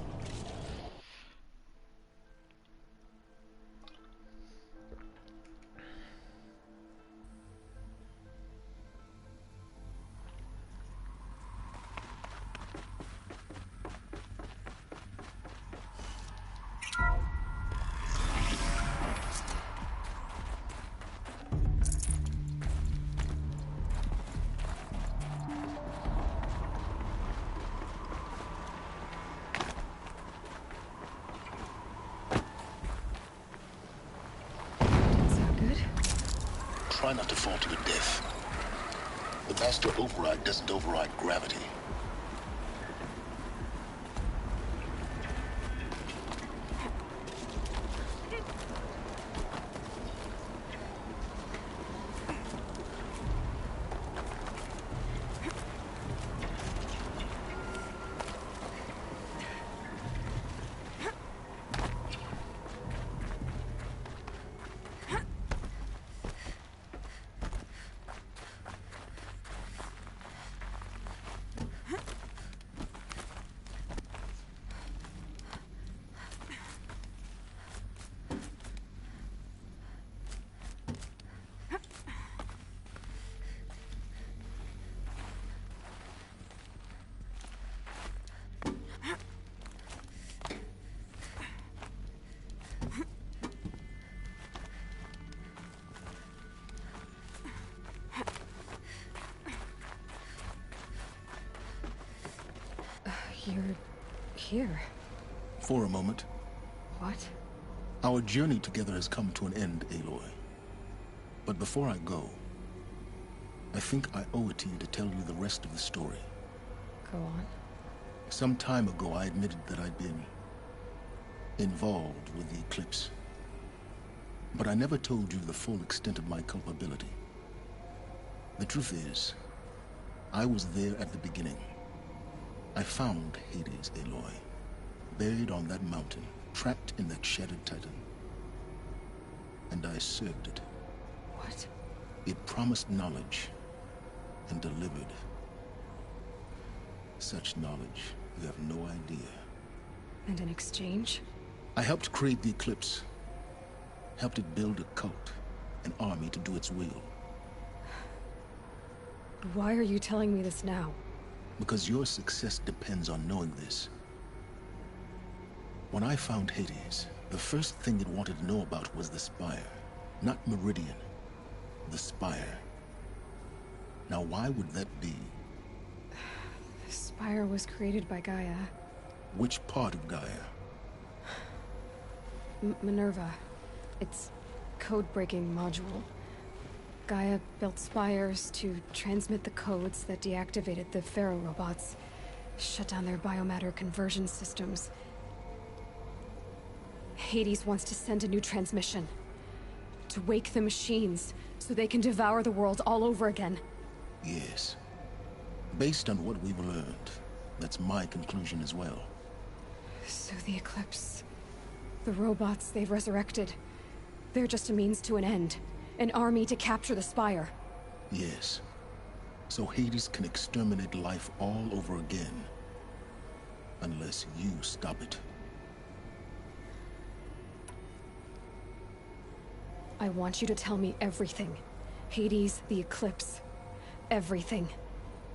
S5: Try not to fall to your death. The Master Override doesn't override gravity.
S3: You're here.
S5: For a moment.
S3: What?
S5: Our journey together has come to an end, Aloy. But before I go, I think I owe it to you to tell you the rest of the story.
S3: Go on.
S5: Some time ago, I admitted that I'd been involved with the Eclipse. But I never told you the full extent of my culpability. The truth is, I was there at the beginning. I found Hades, Aloy, buried on that mountain, trapped in that shattered titan. And I served it.
S3: What?
S5: It promised knowledge and delivered. Such knowledge, you have no idea.
S3: And in exchange?
S5: I helped create the Eclipse. Helped it build a cult, an army to do its will.
S3: Why are you telling me this now?
S5: Because your success depends on knowing this. When I found Hades, the first thing it wanted to know about was the Spire. Not Meridian. The Spire. Now why would that be?
S3: The Spire was created by Gaia.
S5: Which part of Gaia?
S3: Minerva. Its code-breaking module. Gaia built spires to transmit the codes that deactivated the Pharaoh robots, shut down their biomatter conversion systems. Hades wants to send a new transmission. To wake the machines, so they can devour the world all over again.
S5: Yes. Based on what we've learned, that's my conclusion as well.
S3: So the Eclipse... the robots they've resurrected... they're just a means to an end. An army to capture the Spire.
S5: Yes. So Hades can exterminate life all over again. Unless you stop it.
S3: I want you to tell me everything. Hades, the Eclipse. Everything.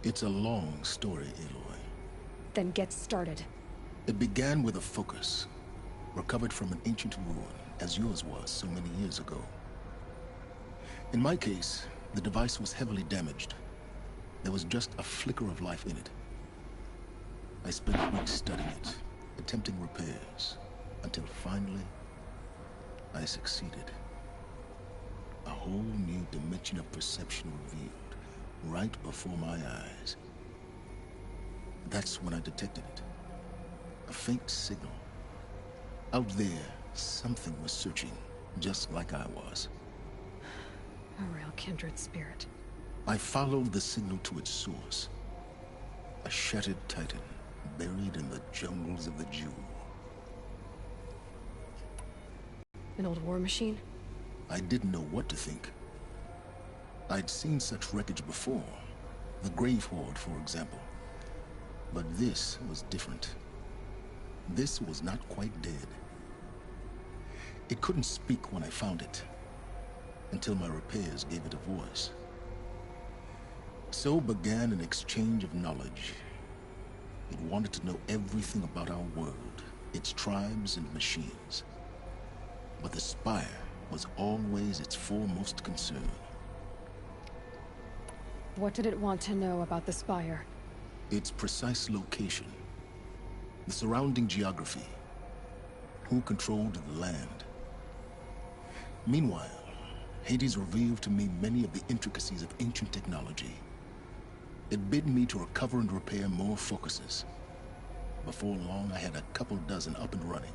S5: It's a long story, Aloy.
S3: Then get started.
S5: It began with a focus. recovered from an ancient ruin, as yours was so many years ago. In my case, the device was heavily damaged. There was just a flicker of life in it. I spent weeks studying it, attempting repairs, until finally, I succeeded. A whole new dimension of perception revealed, right before my eyes. That's when I detected it. A faint signal. Out there, something was searching, just like I was.
S3: A real kindred spirit.
S5: I followed the signal to its source. A shattered titan, buried in the jungles of the Jewel.
S3: An old war machine?
S5: I didn't know what to think. I'd seen such wreckage before. The Grave Horde, for example. But this was different. This was not quite dead. It couldn't speak when I found it, until my repairs gave it a voice. So began an exchange of knowledge. It wanted to know everything about our world, its tribes and machines. But the Spire was always its foremost concern.
S3: What did it want to know about the Spire?
S5: Its precise location, the surrounding geography, who controlled the land. Meanwhile, Hades revealed to me many of the intricacies of ancient technology. It bid me to recover and repair more focuses. Before long, I had a couple dozen up and running.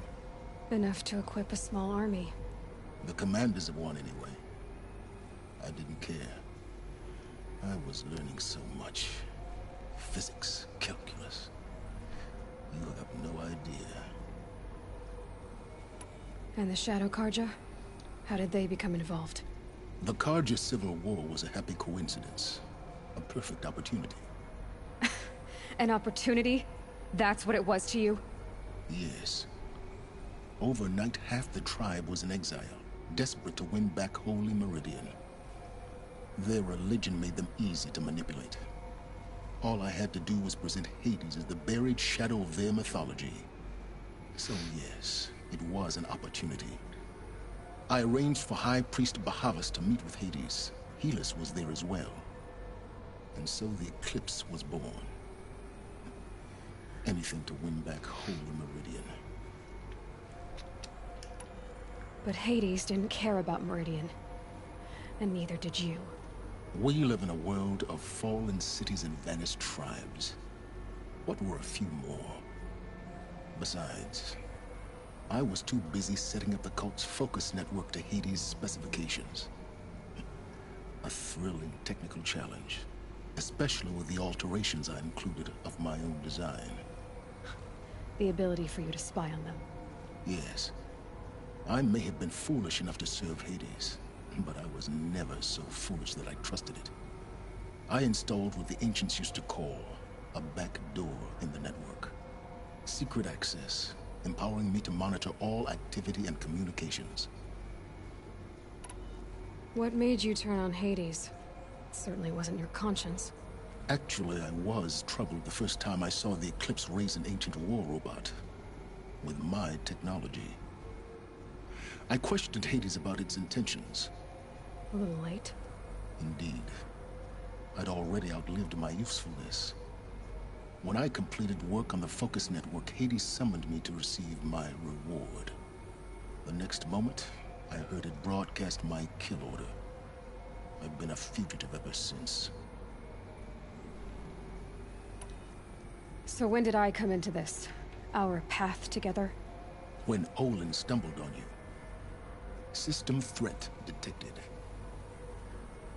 S3: Enough to equip a small army.
S5: The commanders of one, anyway. I didn't care. I was learning so much. Physics, calculus. You have no idea.
S3: And the Shadow Carja? How did they become involved?
S5: The Carja Civil War was a happy coincidence. A perfect opportunity.
S3: An opportunity? That's what it was to you?
S5: Yes. Overnight, half the tribe was in exile, desperate to win back Holy Meridian. Their religion made them easy to manipulate. All I had to do was present Hades as the buried shadow of their mythology. So yes, it was an opportunity. I arranged for High Priest Bahavas to meet with Hades. Helis was there as well. And so the Eclipse was born. Anything to win back Holy Meridian.
S3: But Hades didn't care about Meridian. And neither did you.
S5: We live in a world of fallen cities and vanished tribes. What were a few more? Besides, I was too busy setting up the cult's focus network to Hades' specifications. A thrilling technical challenge, especially with the alterations I included of my own design.
S3: The ability for you to spy on them.
S5: Yes. I may have been foolish enough to serve Hades, but I was never so foolish that I trusted it. I installed what the ancients used to call a back door in the network. Secret access, empowering me to monitor all activity and communications.
S3: What made you turn on Hades? It certainly wasn't your conscience.
S5: Actually, I was troubled the first time I saw the Eclipse raise an ancient war robot. With my technology. I questioned Hades about its intentions.
S3: A little late.
S5: Indeed. I'd already outlived my usefulness. When I completed work on the Focus Network, Hades summoned me to receive my reward. The next moment, I heard it broadcast my kill order. I've been a fugitive ever since.
S3: So when did I come into this? Our path together?
S5: When Olin stumbled on you. System threat detected.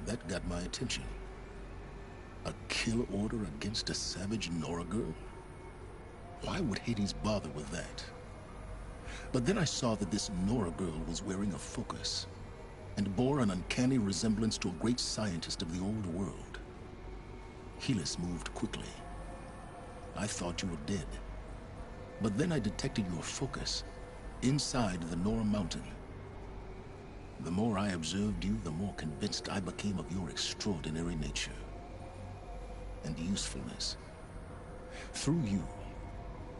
S5: That got my attention. A kill order against a savage Nora girl? Why would Hades bother with that? But then I saw that this Nora girl was wearing a focus, and bore an uncanny resemblance to a great scientist of the old world. Helis moved quickly. I thought you were dead. But then I detected your focus, inside the Nora mountain. The more I observed you, the more convinced I became of your extraordinary nature. And usefulness. Through you,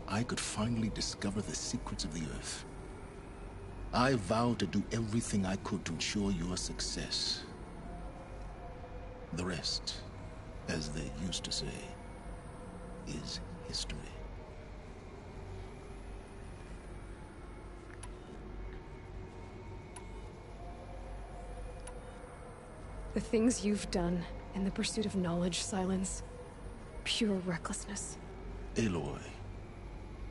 S5: I could finally discover the secrets of the Earth, I vowed to do everything I could to ensure your success. The rest, as they used to say, is history.
S3: The things you've done in the pursuit of knowledge, Silence. Pure recklessness.
S5: Aloy,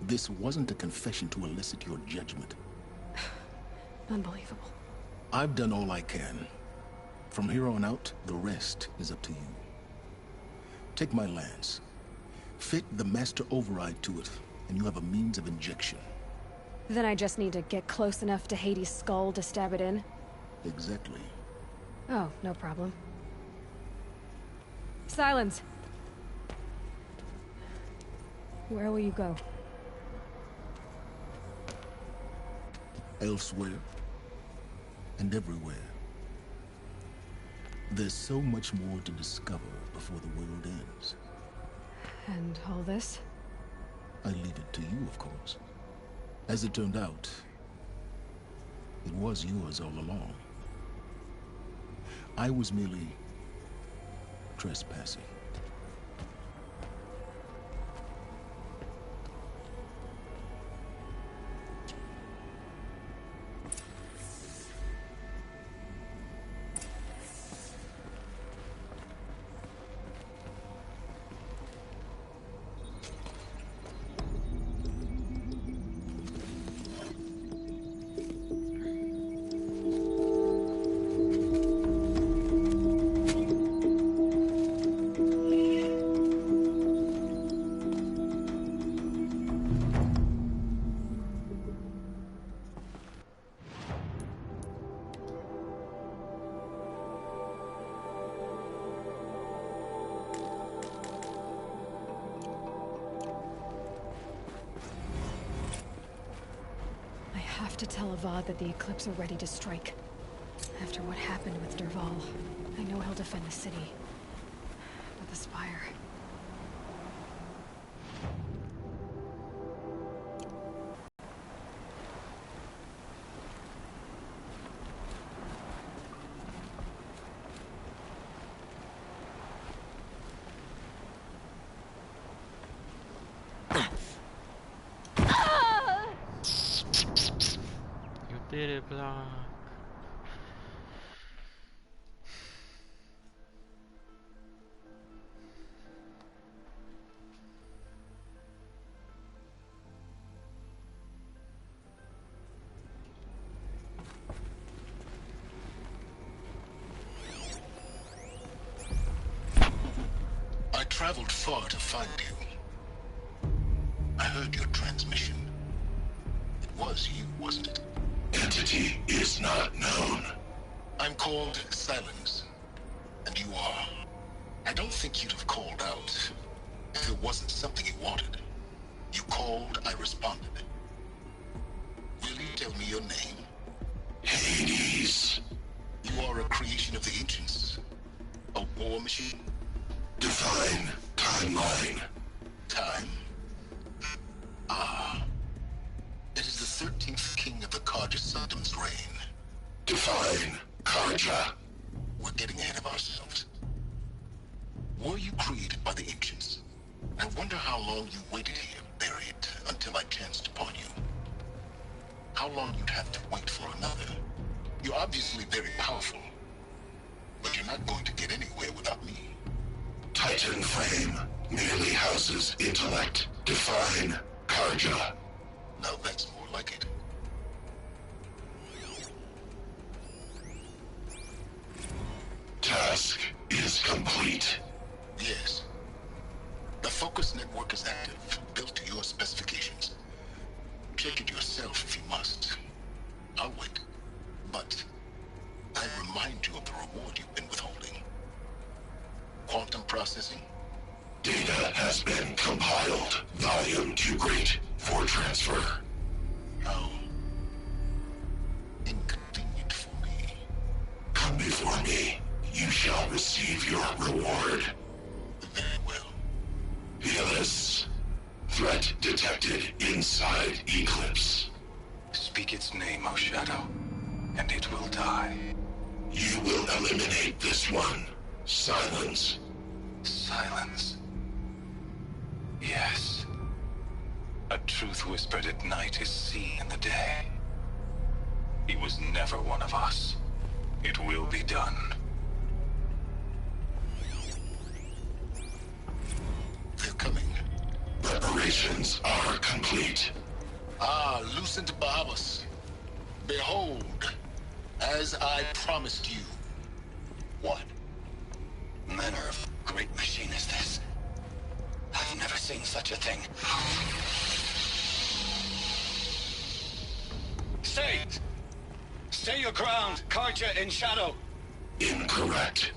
S5: this wasn't a confession to elicit your judgment.
S3: Unbelievable.
S5: I've done all I can. From here on out, the rest is up to you. Take my lance. Fit the master override to it, and you have a means of injection.
S3: Then I just need to get close enough to Hades' skull to stab it in?
S5: Exactly.
S3: Oh, no problem. Silence! Where will you go?
S5: Elsewhere. And everywhere. There's so much more to discover before the world ends.
S3: And all this?
S5: I leave it to you, of course. As it turned out, it was yours all along. I was merely trespassing.
S3: I have to tell Avad that the Eclipse are ready to strike. After what happened with Dervahl, I know he'll defend the city. But the Spire...
S1: Did it block?
S5: I traveled far to find you. I heard your transmission. It was you, wasn't it? Entity is not known. I'm called Silence, and you are. I don't think you'd have called out if it wasn't something you wanted. You called, I responded. Will you tell me your name? Hades. You are a creation of the ancients. A war machine? Define timeline. Time? Ah. It is the 13th king of the Carja Sanctum's reign. Define Carja. We're getting ahead of ourselves. Were you created by the ancients? I wonder how long you waited here, buried, until I chanced upon you. How long you'd have to wait for another. You're obviously very powerful, but you're not going to get anywhere without me. Titan Flame merely houses intellect. Define Carja. Now that's more like it. Task is complete. Yes. The focus network is active, built to your specifications. Check it yourself if you must. I'll wait. But I remind you of the reward you've been withholding. Quantum processing? Data has been compiled. Volume too great for transfer. How inconvenient for me. Come before me. You shall receive your reward. Very well. Helis. Threat detected inside Eclipse.
S12: Speak its name, O Shadow, and it will die.
S5: You will eliminate this one. Silence.
S12: Silence. Yes. A truth whispered at night is seen in the day. He was never one of us. It will be done.
S5: They're coming. Preparations are complete.
S11: Ah, Lucent Barabas. Behold, as I promised you.
S10: What manner of great machine is this? I've never seen such a thing. Stay! Stay your ground, Carja in Shadow!
S5: Incorrect.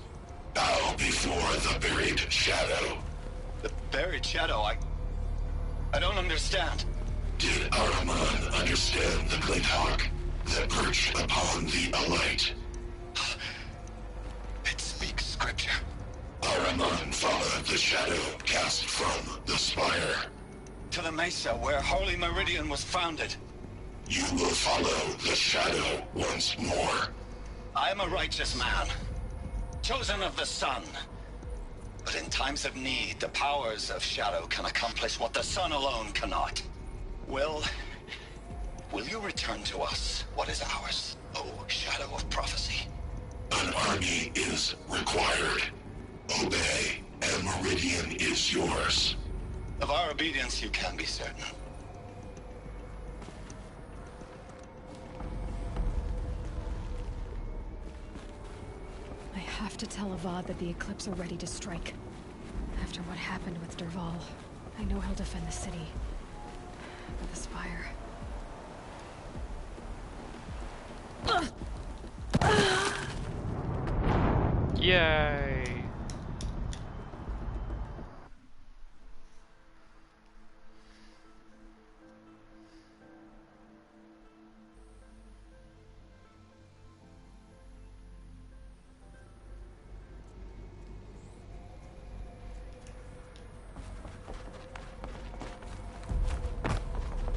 S5: Bow before the buried shadow.
S10: The buried Shadow, I don't understand.
S5: Did Ahriman understand the Glade Hawk that perched upon the Alight?
S10: It speaks scripture.
S5: Ahriman followed the shadow cast from the spire.
S10: To the Mesa, where Holy Meridian was founded.
S5: You will follow the shadow once more.
S10: I am a righteous man, chosen of the sun. But in times of need, the powers of Shadow can accomplish what the sun alone cannot. Will you return to us what is ours, O Shadow of Prophecy?
S5: An army is required. Obey, and Meridian is yours.
S10: Of our obedience you can be certain.
S3: I have to tell Avad that the Eclipse are ready to strike. After what happened with Dervahl, I know he'll defend the city. But the Spire...
S1: Yay!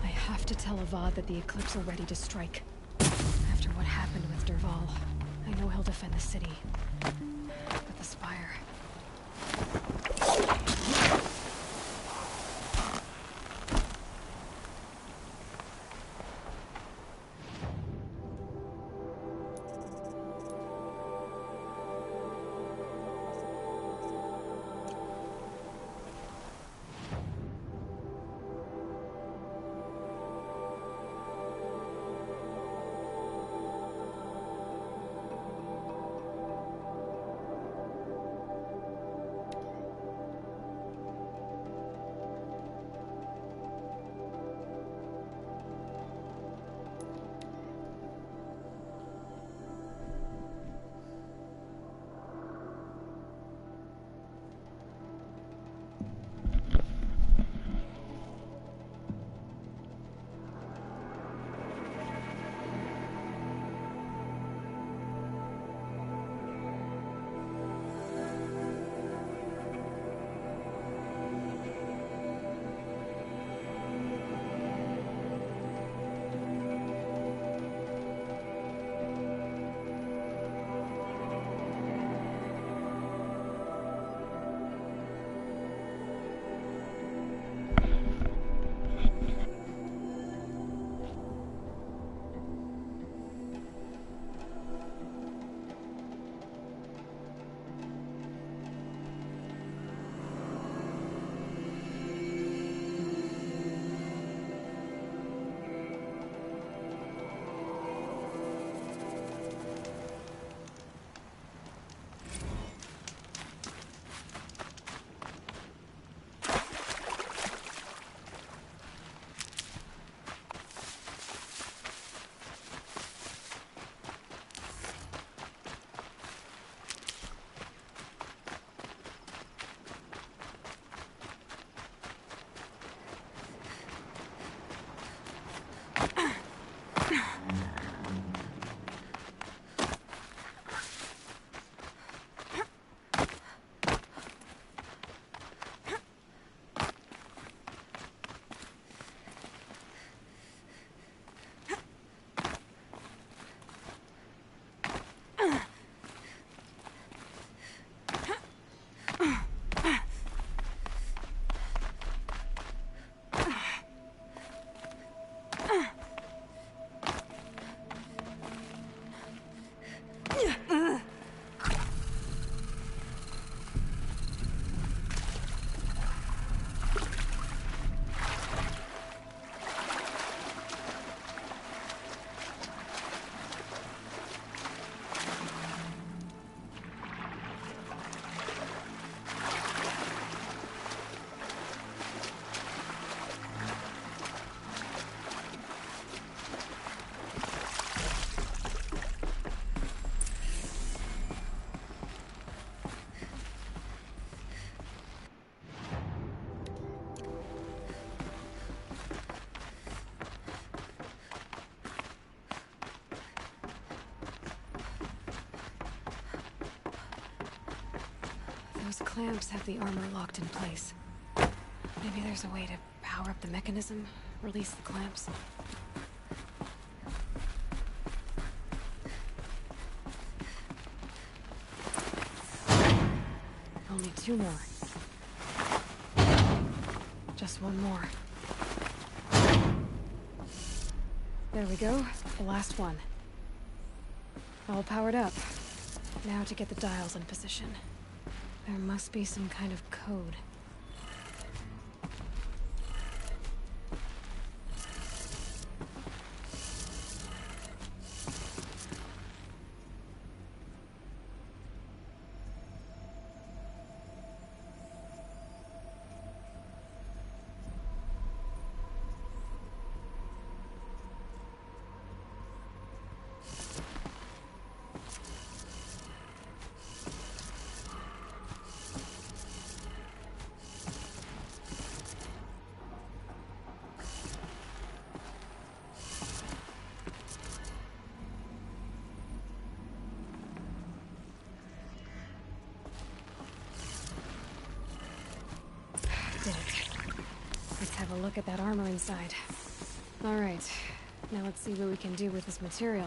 S3: I have to tell Avad that the Eclipse are ready to strike. After what happened with Dervahl, I know he'll defend the city. But the Spire... Those clamps have the armor locked in place. Maybe there's a way to power up the mechanism, release the clamps. Only 2 more. Just 1 more. There we go. The last one. All powered up. Now to get the dials in position. There must be some kind of code. Did it. Let's have a look at that armor inside. Alright, now let's see what we can do with this material.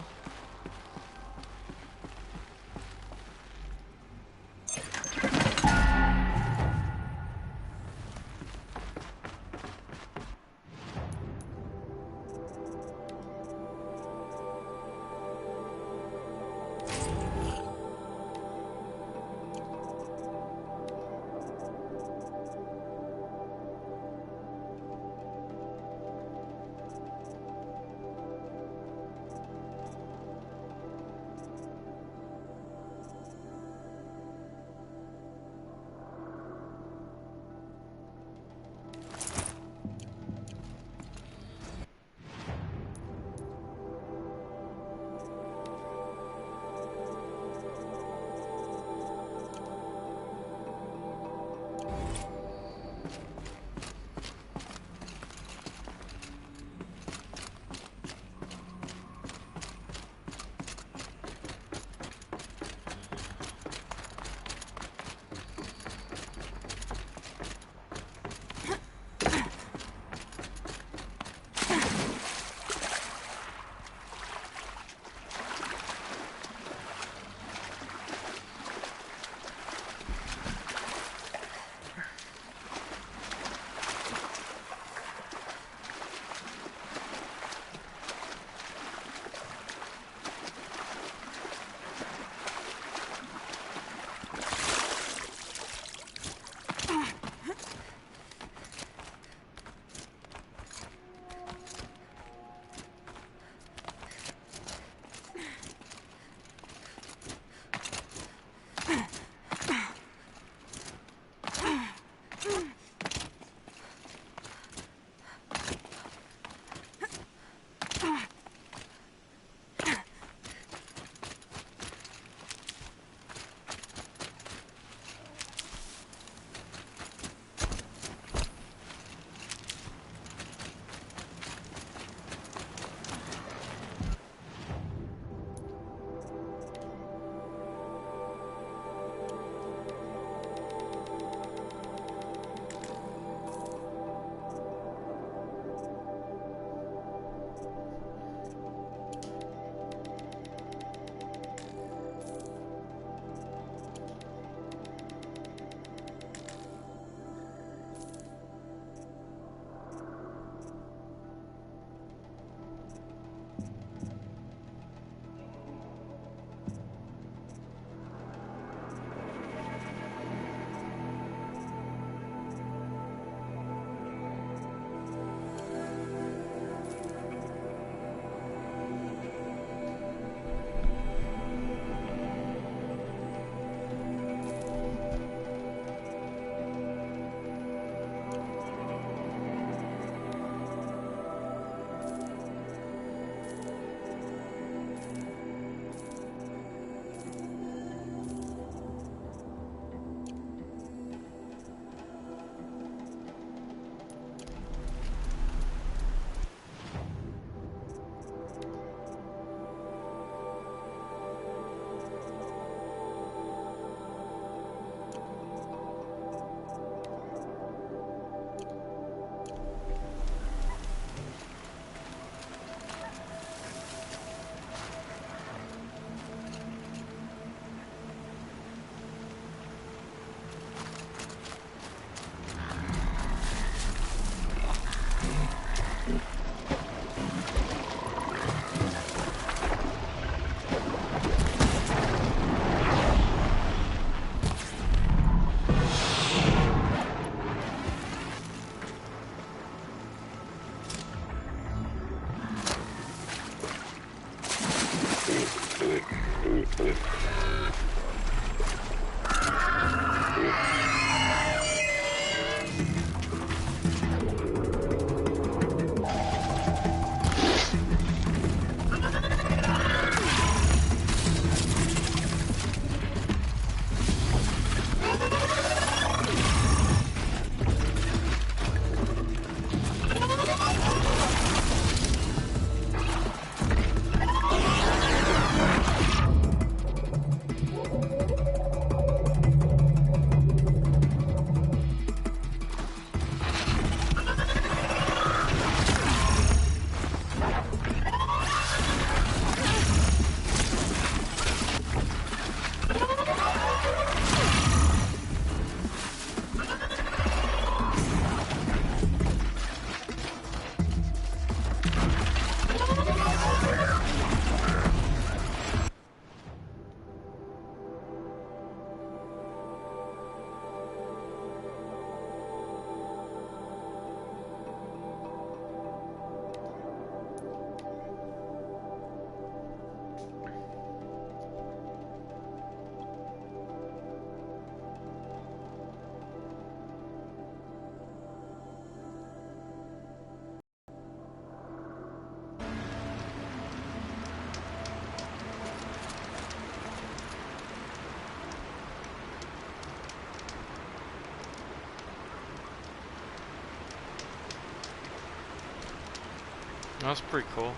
S1: That's pretty cool.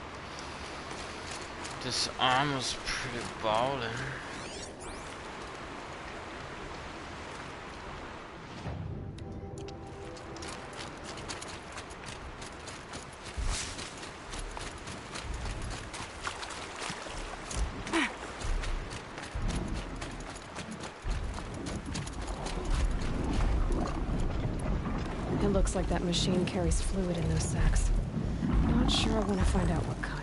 S1: This arm was pretty ballin'.
S3: It looks like that machine carries fluid in those sacks. Not sure I want to find out what kind.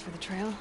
S3: for the trail?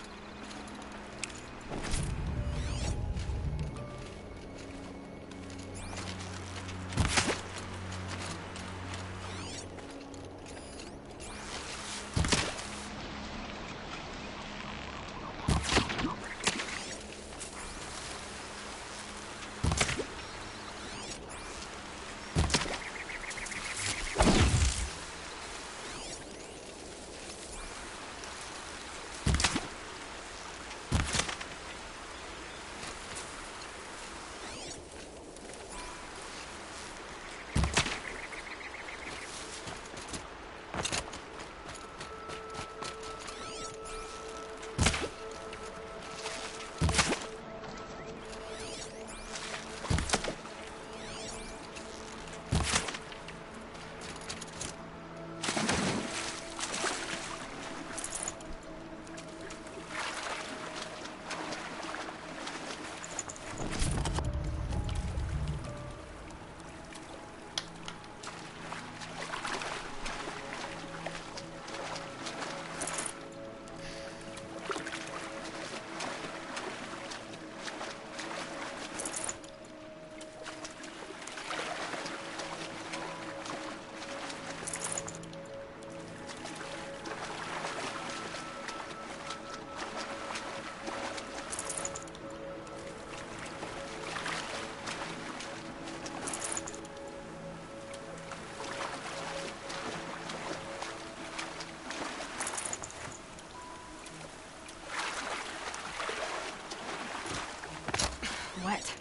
S3: Wet.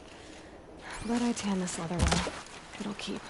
S3: But I tan this leather well. It'll keep.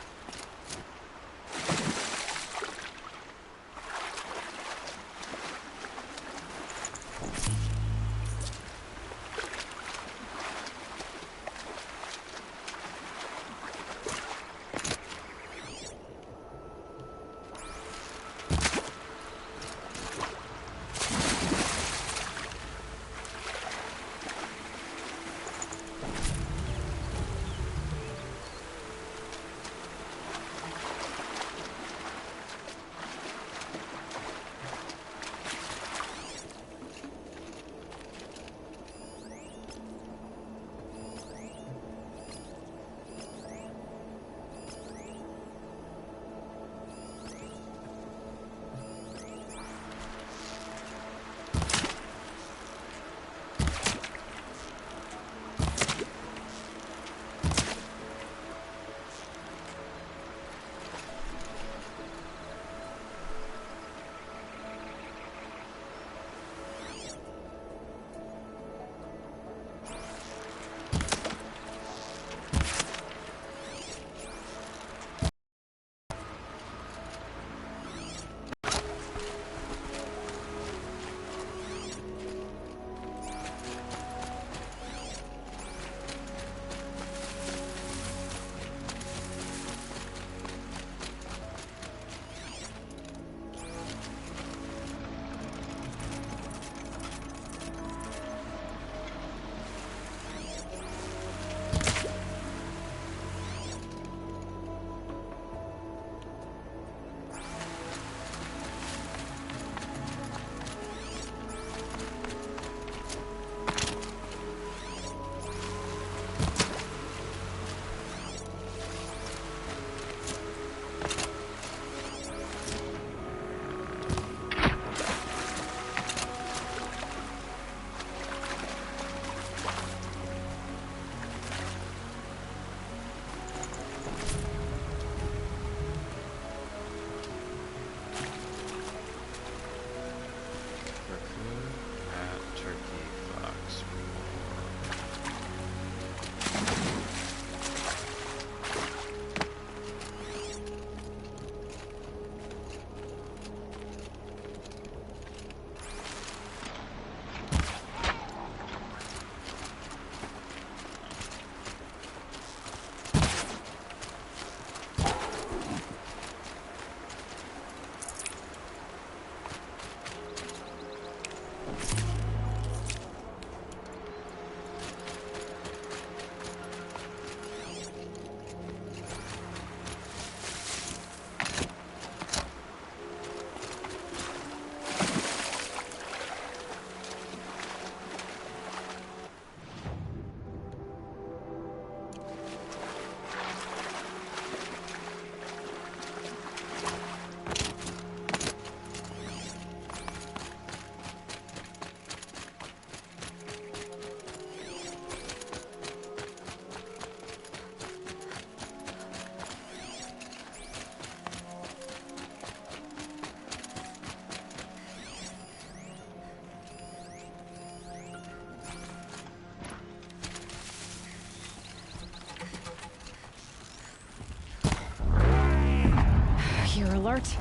S4: alert.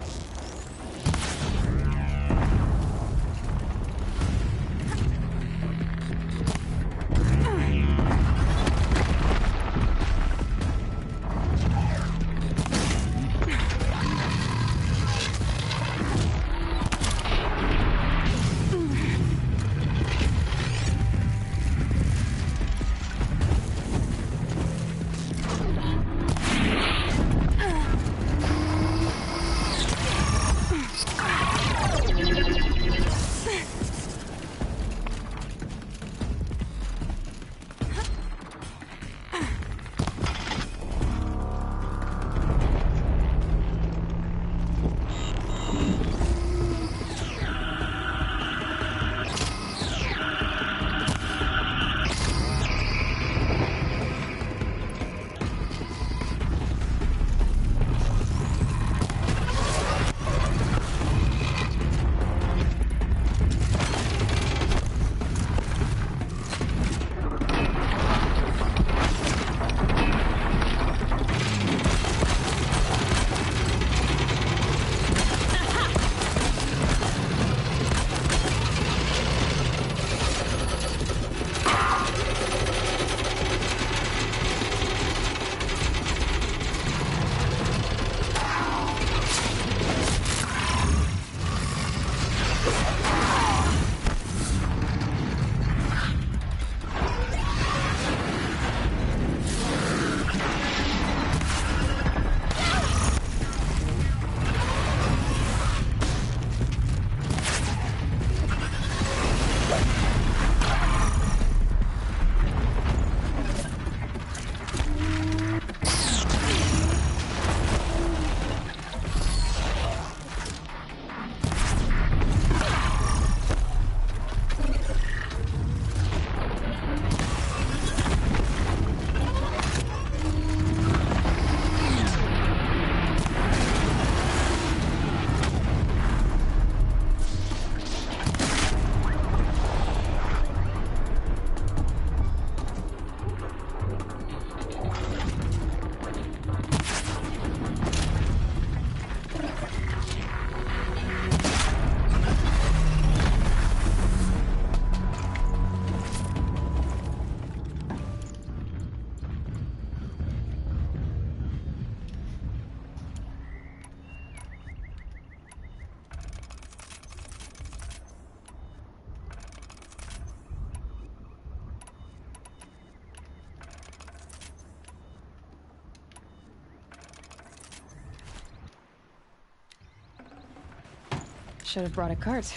S4: Should have brought a cart.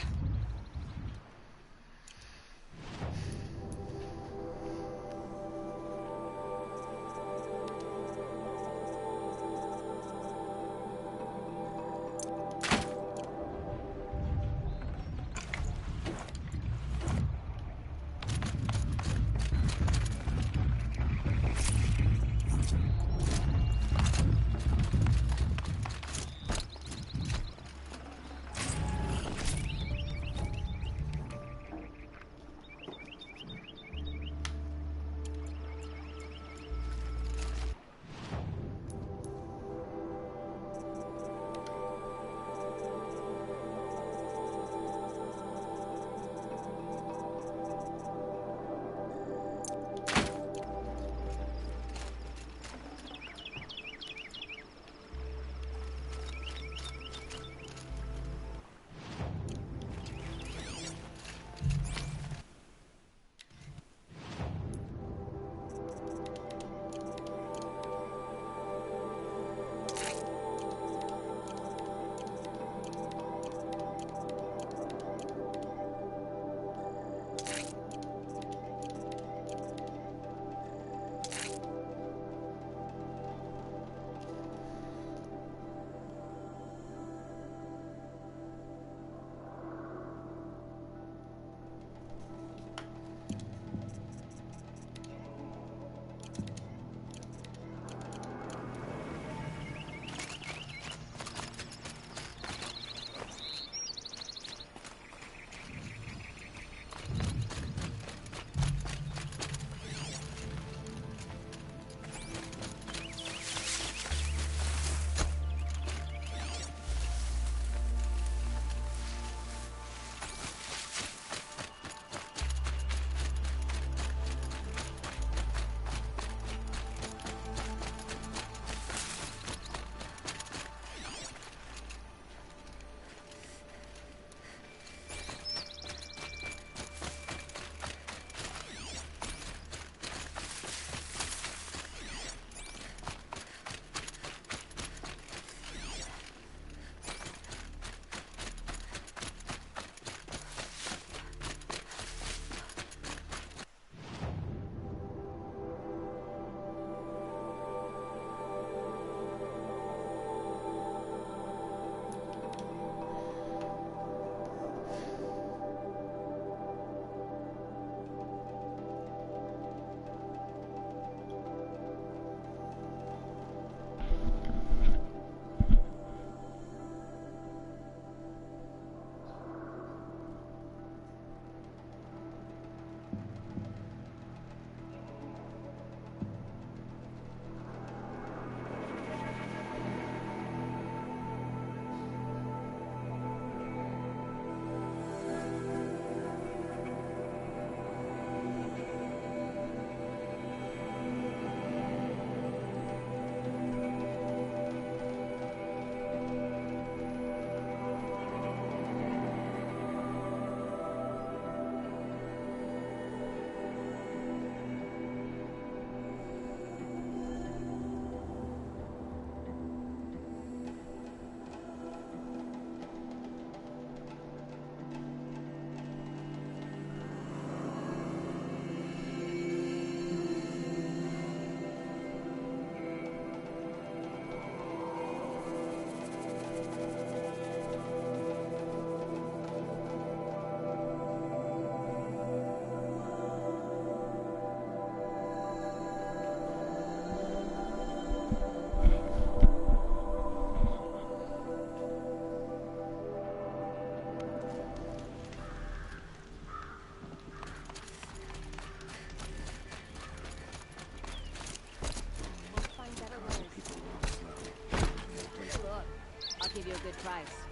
S13: price.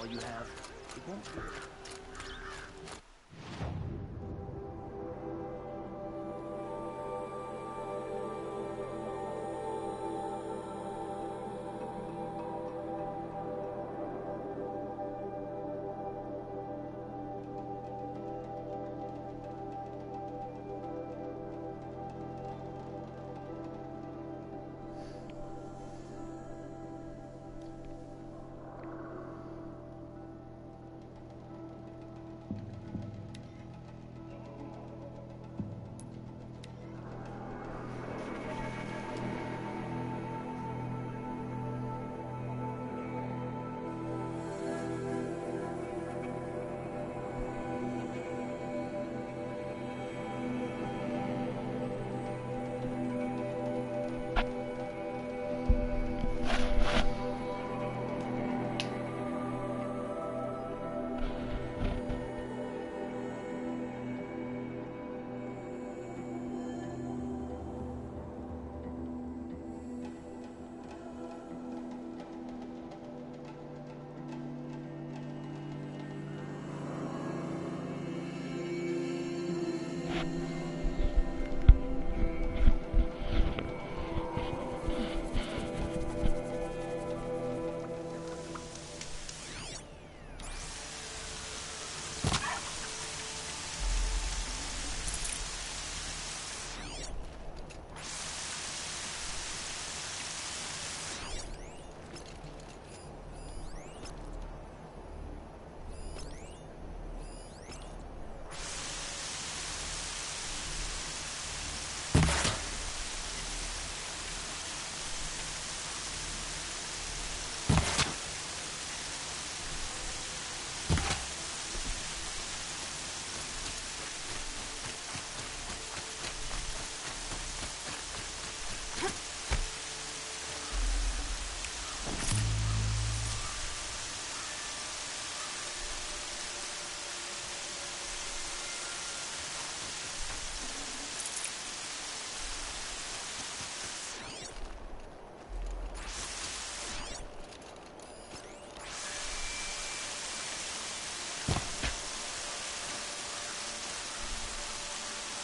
S14: all you have, it won't do.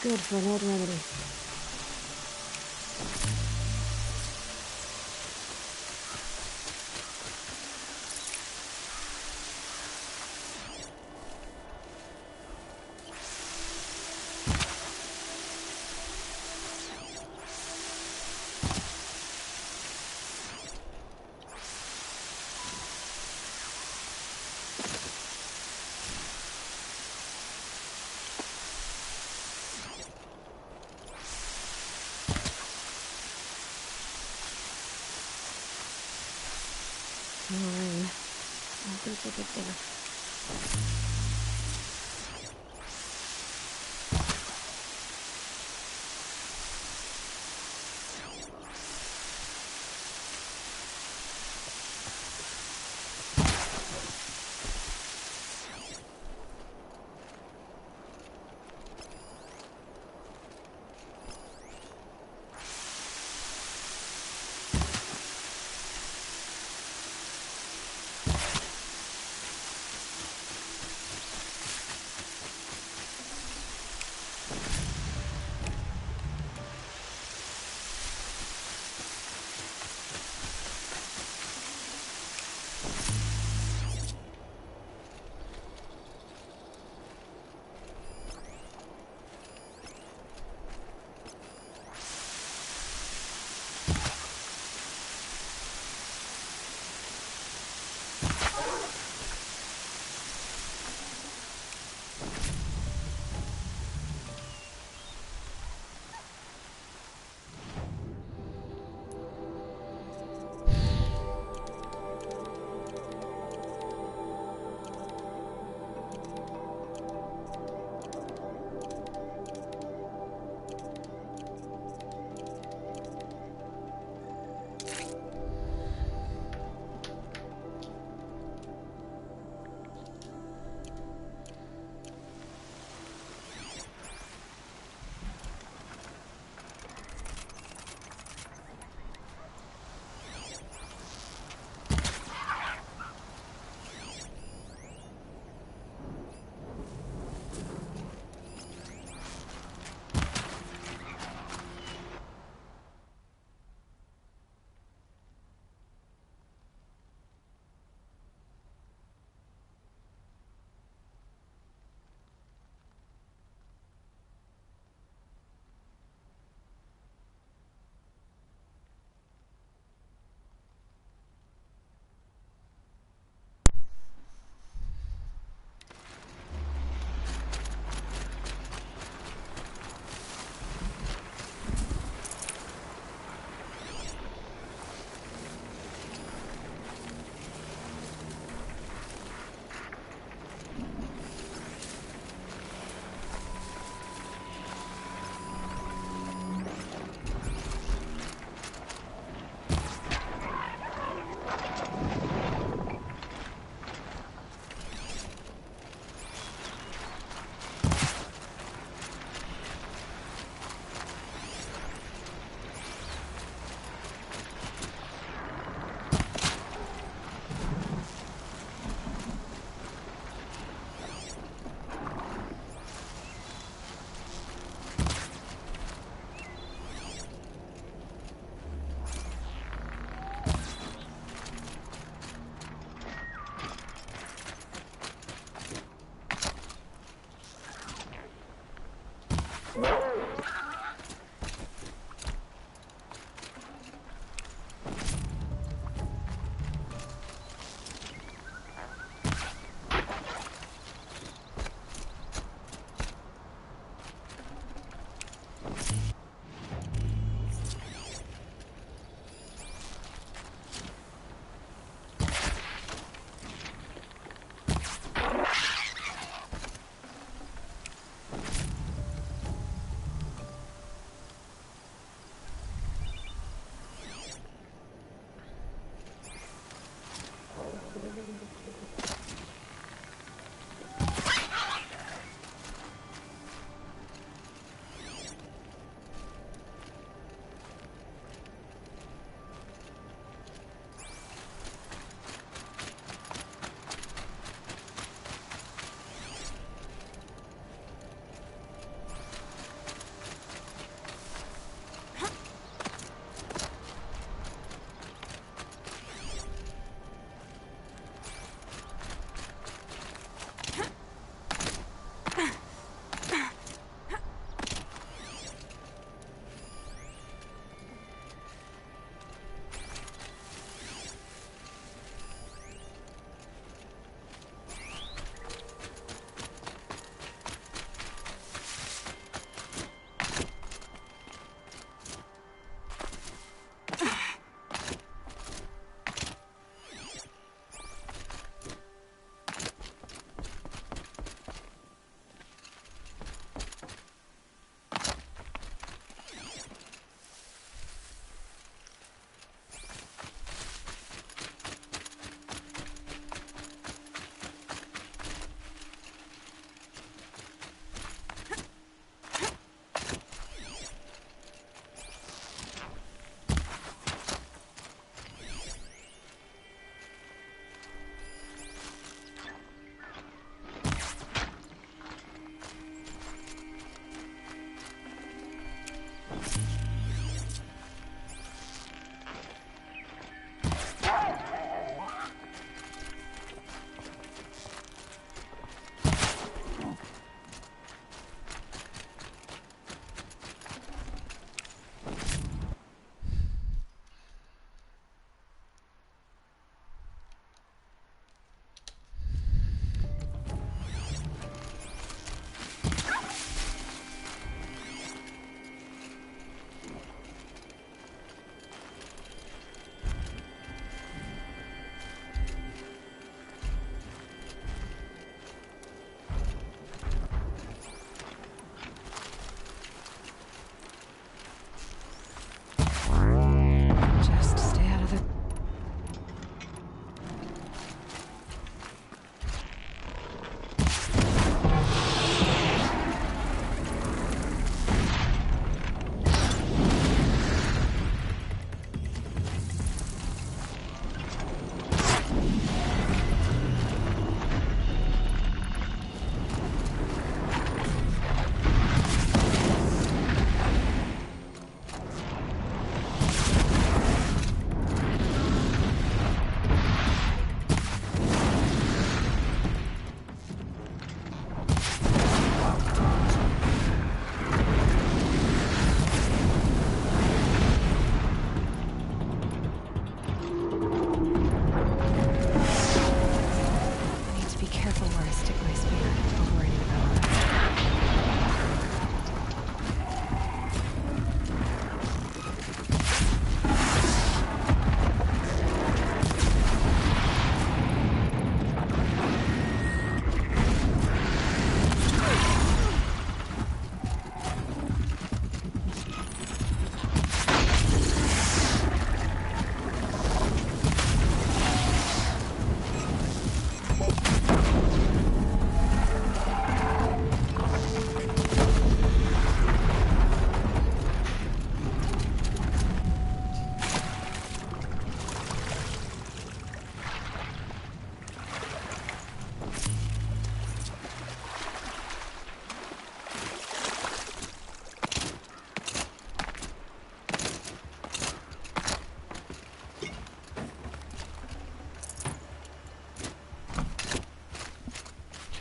S3: Good for an old remedy.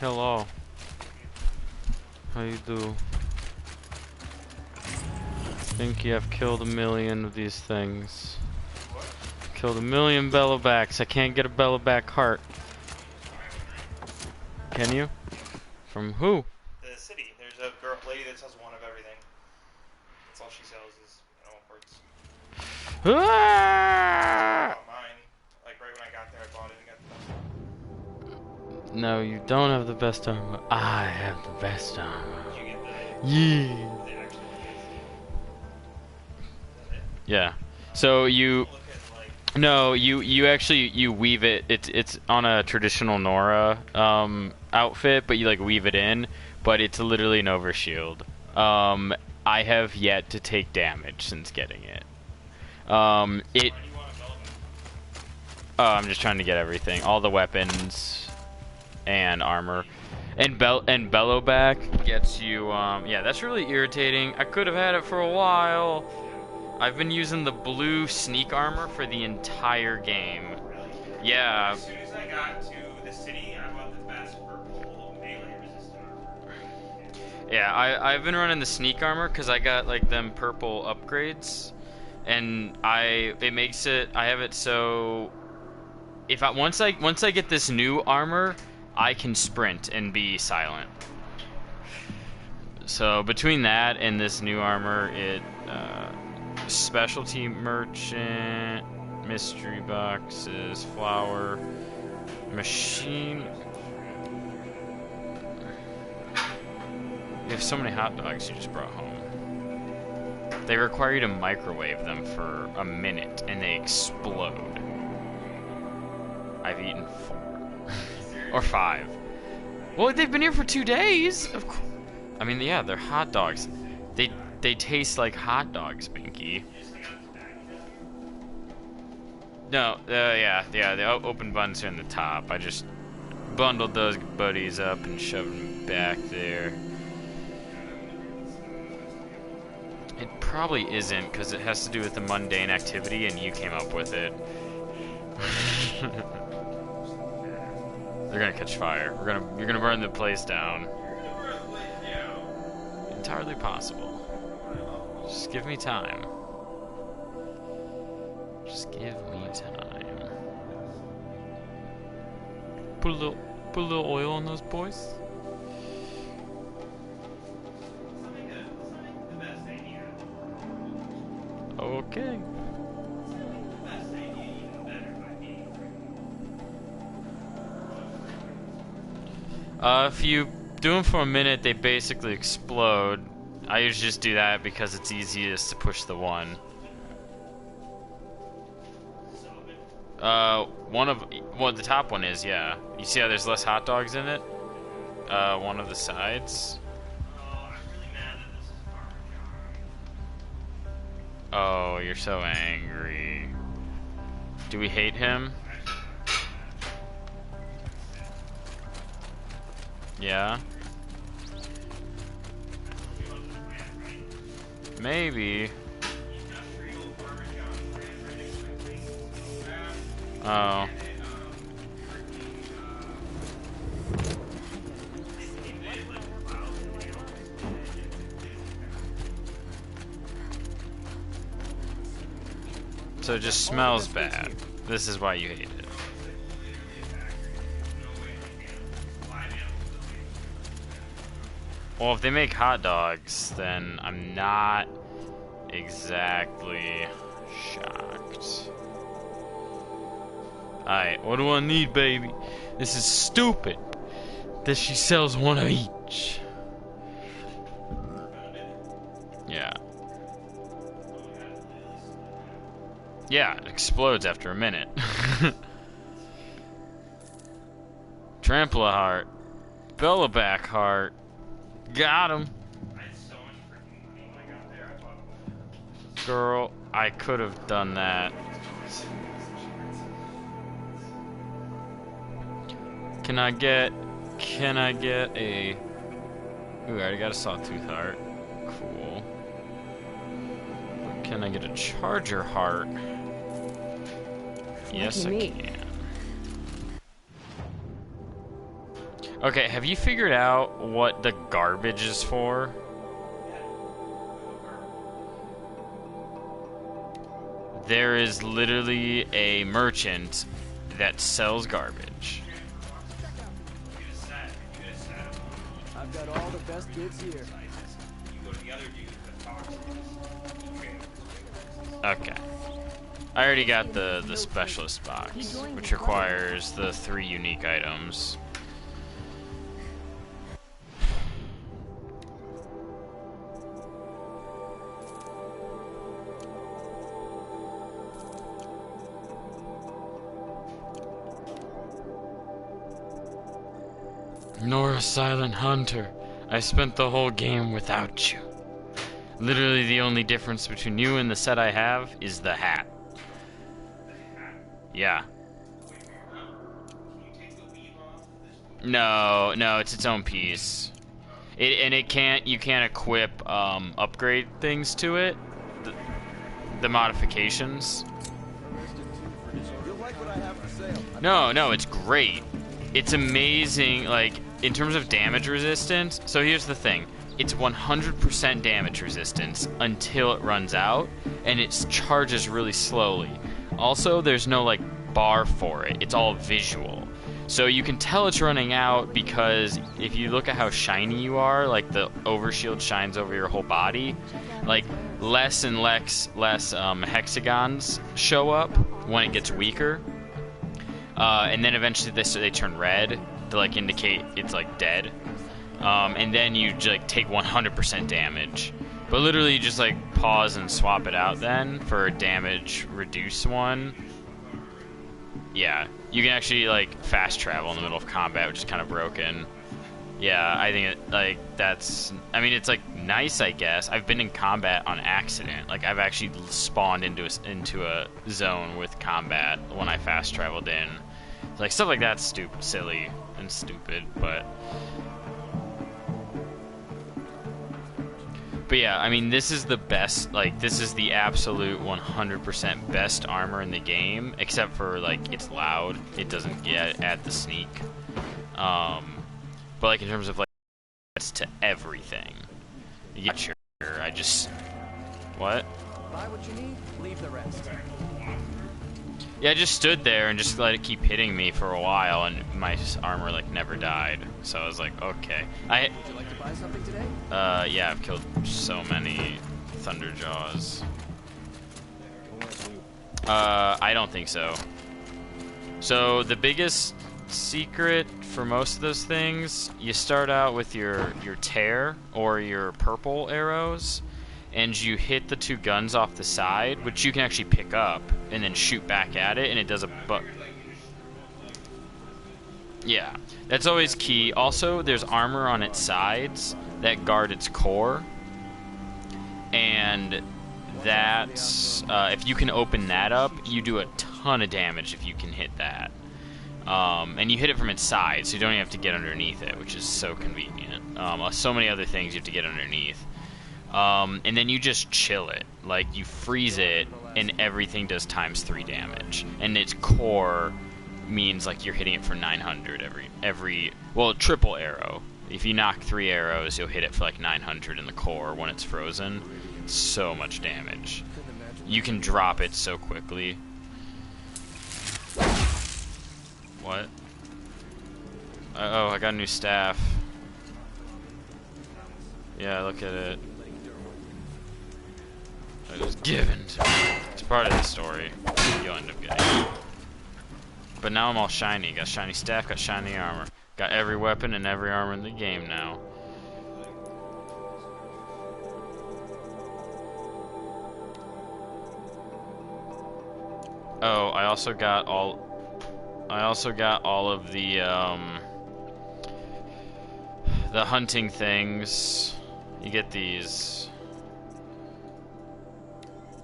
S1: Hello. How you do? Think you have killed 1 million of these things. Killed 1 million Bellowbacks. I can't get a Bellowback heart. Can you? From who?
S13: The city. There's a lady that sells one of everything. That's all she sells is parts.
S1: Ah!
S13: Mine. Like right when I got there, I bought it and got the best.
S1: No, you don't have the best armor. I have the best armor.
S13: Did you get
S1: Yeah.
S13: the actual
S1: Yeah. So you. No, you actually you weave it. It's on a traditional Nora outfit, but you like weave it in. But it's literally an overshield. I have yet to take damage since getting it. I'm just trying to get everything, all the weapons and armor, and Bellowback gets you. Yeah, that's really irritating. I could have had it for a while. I've been using the blue sneak armor for the entire game. Yeah.
S13: As soon as I got to the city, I bought the best purple melee resistant armor.
S1: Yeah, I've been running the sneak armor because I got like them purple upgrades, and it makes it. I have it so if once I get this new armor, I can sprint and be silent. So between that and this new armor, specialty merchant, mystery boxes, flour, machine. You have so many hot dogs you just brought home. They require you to microwave them for a minute and they explode. I've eaten 4 or 5. Well, they've been here for 2 days. Of course. I mean, yeah, they're hot dogs. They taste like hot dogs, Binky. No, yeah, the open buns are in the top. I just bundled those buddies up and shoved them back there. It probably isn't, because it has to do with the mundane activity, and you came up with it. They're gonna catch fire. You're gonna burn the place down. Entirely possible. Just give me time. Just give me time. Put a little oil on those boys. Okay. If you do them for a minute, they basically explode. I usually just do that because it's easiest to push the one. The top one is, yeah. You see how there's less hot dogs in it? One of the sides. Oh, you're so angry. Do we hate him? Yeah. Maybe. Oh. So it just smells bad. This is why you hate it. Well, if they make hot dogs, then I'm not exactly shocked. Alright, what do I need, baby? This is stupid that she sells one of each. Yeah. Yeah, it explodes after a minute. Trampler heart. Bellowback heart. Got him. Girl, I could have done that. Can I get a... Ooh, I already got a sawtooth heart. Cool. Can I get a charger heart? Yes, I can. Okay, have you figured out what the garbage is for? There is literally a merchant that sells garbage.
S14: I've got all the best goods here.
S1: Okay. I already got the specialist box, which requires the 3 unique items. Nora Silent Hunter, I spent the whole game without you. Literally the only difference between you and the set I have is the hat. Yeah. No, it's its own piece. You can't equip upgrade things to it. The modifications. No, it's great. It's amazing, like, in terms of damage resistance. So here's the thing. It's 100% damage resistance until it runs out, and it charges really slowly. Also, there's no, like, bar for it. It's all visual. So you can tell it's running out because if you look at how shiny you are, like the overshield shines over your whole body, like less and less hexagons show up when it gets weaker. And then eventually they turn red to like indicate it's like dead. And then you like take 100% damage. But literally you just like pause and swap it out then for a damage reduce one. Yeah, you can actually like fast travel in the middle of combat, which is kind of broken. Yeah, I think I mean, it's like nice, I guess. I've been in combat on accident. Like I've actually spawned into a zone with combat when I fast traveled in. Like stuff like that's silly and stupid, but yeah, I mean, this is the best, like, this is the absolute 100% best armor in the game, except for, like, it's loud. It doesn't add the sneak. But, like, in terms of, like, it's to everything. Yeah, sure, I just... What?
S14: Buy what you need, leave the rest.
S1: Yeah, I just stood there and just let it keep hitting me for a while, and my armor, like, never died. So I was like, okay.
S14: Would you like to buy something today?
S1: Yeah, I've killed so many Thunderjaws. I don't think so. So the biggest secret for most of those things, you start out with your tear or your purple arrows, and you hit the 2 guns off the side, which you can actually pick up and then shoot back at it, and it does a yeah, that's always key. Also, there's armor on its sides that guard its core, and that's if you can open that up, you do a ton of damage if you can hit that. And you hit it from its side, so you don't even have to get underneath it, which is so convenient. So many other things you have to get underneath. And then you just chill it. Like, you freeze it, and everything does ×3 damage. And its core means, like, you're hitting it for 900 well, triple arrow. If you knock 3 arrows, you'll hit it for, like, 900 in the core when it's frozen. So much damage. You can drop it so quickly. What? Oh, I got a new staff. Yeah, look at it. It was given to me. It's part of the story. You'll end up getting. But now I'm all shiny. Got shiny staff, got shiny armor. Got every weapon and every armor in the game now. Oh, I also got all of the hunting things. You get these.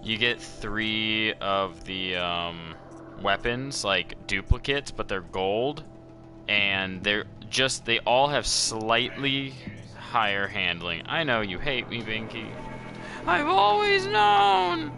S1: You get 3 of the weapons, like duplicates, but they're gold, and they all have slightly higher handling. I know you hate me, Binky. I've always known.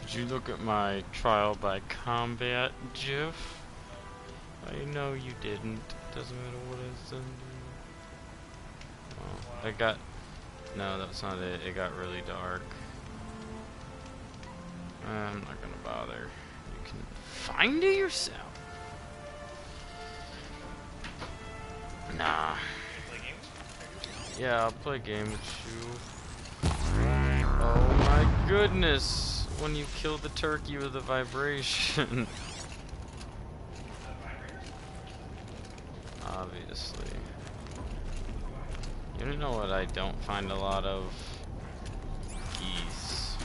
S1: Did you look at my trial by combat GIF? I know you didn't. Doesn't matter what I send you. Oh, I got... No, that's not it. It got really dark. I'm not gonna bother. You can find it yourself. Nah. Yeah, I'll play a game with you. Oh my goodness! When you kill the turkey with a vibration. Obviously. You know what I don't find a lot of? Geese.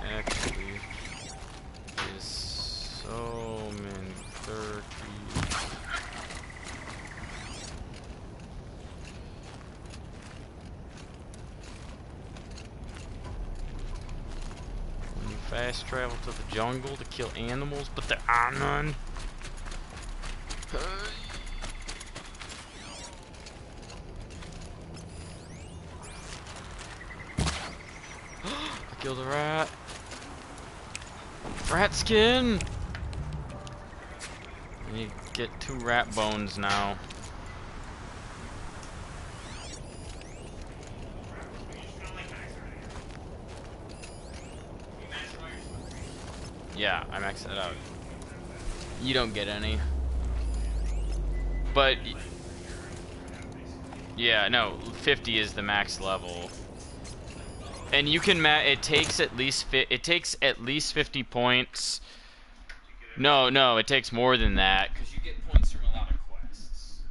S1: Actually, is so many turkeys. When you fast travel to the jungle to kill animals, but there are none. I killed a rat. Rat skin! And you get 2 rat bones now. Yeah, I maxed it out. You don't get any. But yeah, no, 50 is the max level. And you can it takes at least 50 points. No, it takes more than that cuz you get points from a lot of quests.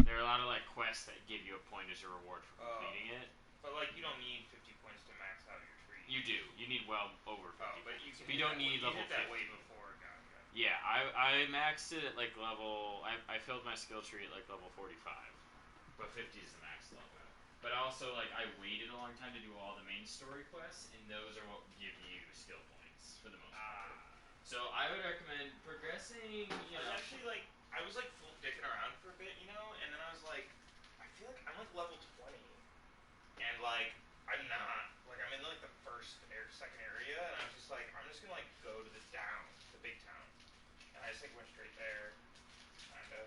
S1: There are a lot of like quests that give you a point as a reward for completing it.
S13: But like you don't need 50 points to max out your tree.
S1: You do. You need well over 50.
S13: But you can
S1: you don't need level 50.
S13: That way before.
S1: Yeah, I maxed it at like level... I filled my skill tree at like level 45. But 50 is the max level. But also, like, I waited a long time to do all the main story quests, and those are what give you skill points, for the most part. So I would recommend progressing, you know...
S13: Actually, like, I was like dicking around for a bit, you know, and then I was like, I feel like I'm like level 20. And like, I'm not. Like, I'm in like the second area, and I was just like, I'm just gonna like go to the big town. And I just like went straight there, kinda.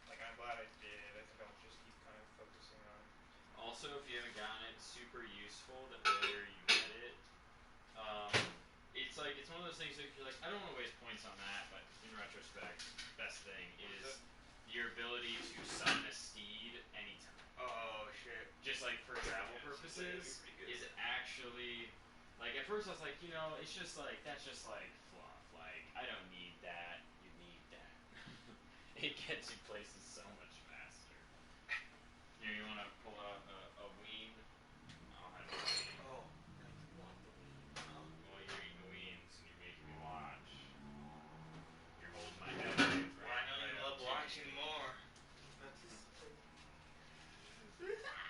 S13: Like, I'm glad I did. I think I'll just keep kind of focusing on.
S1: Also, if you haven't gotten it, super useful that earlier you get it. It's like, it's one of those things that you're like, I don't want to waste points on that, but in retrospect, best thing is your ability to summon a steed anytime.
S13: Oh shit.
S1: Just like for travel purposes, is actually, like at first I was like, you know, it's just like, that's just like fluff. Like, I don't need that. You need that. It gets you places so much faster. Here, you want to pull out a ween? I'll have a ween.
S13: Oh, I want the ween.
S1: Well, you're eating weens and you're making me watch. You're holding my head.
S13: Well, I know you love watching more.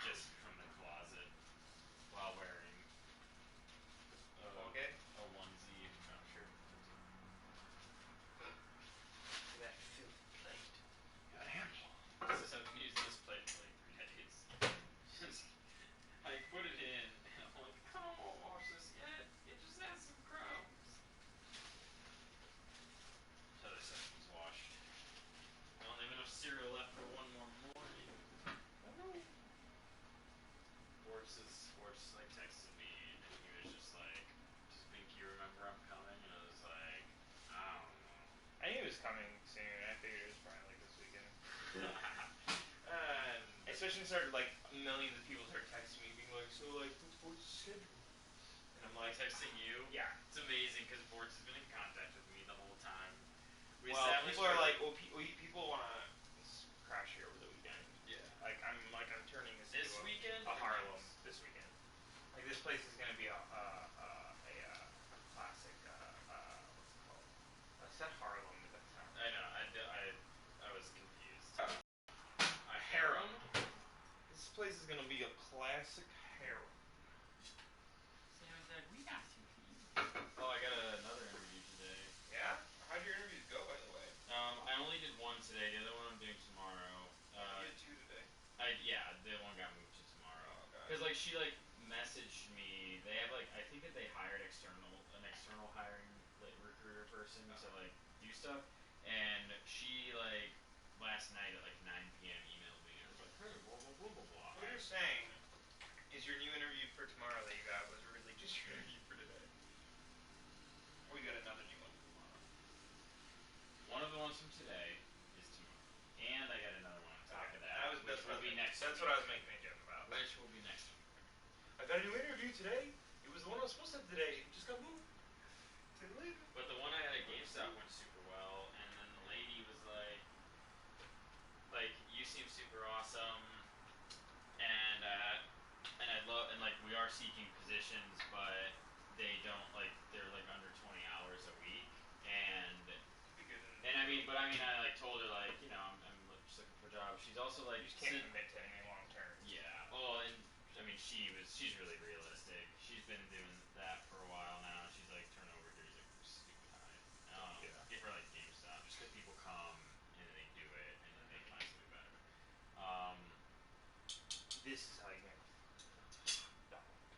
S1: Just from the closet while wearing a onesie and not sure.
S13: That filthy plate.
S1: God damn. So I've used this plate for like 3 days. I put it in and I'm like, I don't want to wash this yet. It just has some crumbs. So this section's washed. I don't have enough cereal left for one more morning. Forts like texted me and he was just like, does Binky remember I'm coming? And I was like, I don't know.
S13: I knew it was coming soon. I figured it was probably like this weekend. Especially started like millions of people started texting me being like, so like, what's Fort's schedule? And I'm like,
S1: texting you?
S13: Yeah.
S1: It's amazing because Forts has been in contact with me the whole time.
S13: People are like, people want to crash here over the weekend.
S1: Yeah.
S13: Like I'm turning this into
S1: weekend
S13: a Harlem this weekend. Like this place is gonna be a classic. What's it called? I said Harlem, but that's not.
S1: I know. I was confused.
S13: A harem. This place is gonna be a classic harem.
S1: Sam said we got to eat. Oh, I got another interview today.
S13: Yeah? How'd your interviews go, by the way?
S1: I only did one today. The other one I'm doing tomorrow.
S13: You did 2 today.
S1: Yeah, the one got moved to tomorrow.
S13: Oh, okay.
S1: Cause like she like messaged me. They have like, I think that they hired an external hiring recruiter person to like do stuff, and she like last night at like 9 p.m. emailed me and was like, hey, blah blah blah blah blah.
S13: What you're saying is your new interview for tomorrow that you got was really just your interview for today. Or you got another new one for tomorrow.
S1: One of the ones from today is tomorrow, and I got another one on top of that. Which will be next.
S13: That's what I was making a joke about.
S1: Which will be next week.
S13: I got a new interview today. It was the one I was supposed to have today. It just got moved.
S1: But the one I had at GameStop went super well, and then the lady was like, you seem super awesome, and I love, and like we are seeking positions, but they don't like, they're like under 20 hours a week, and I mean, I like told her like, you know, I'm just looking for a job. She's also like,
S13: you just can't commit to anything long term.
S1: Yeah. Well, and I mean, she's really realistic. She's been doing that for a while now. She's like, turnover here is like stupid high. If for like GameStop, just because people come and they do it and then they find something better.
S13: This is how you make.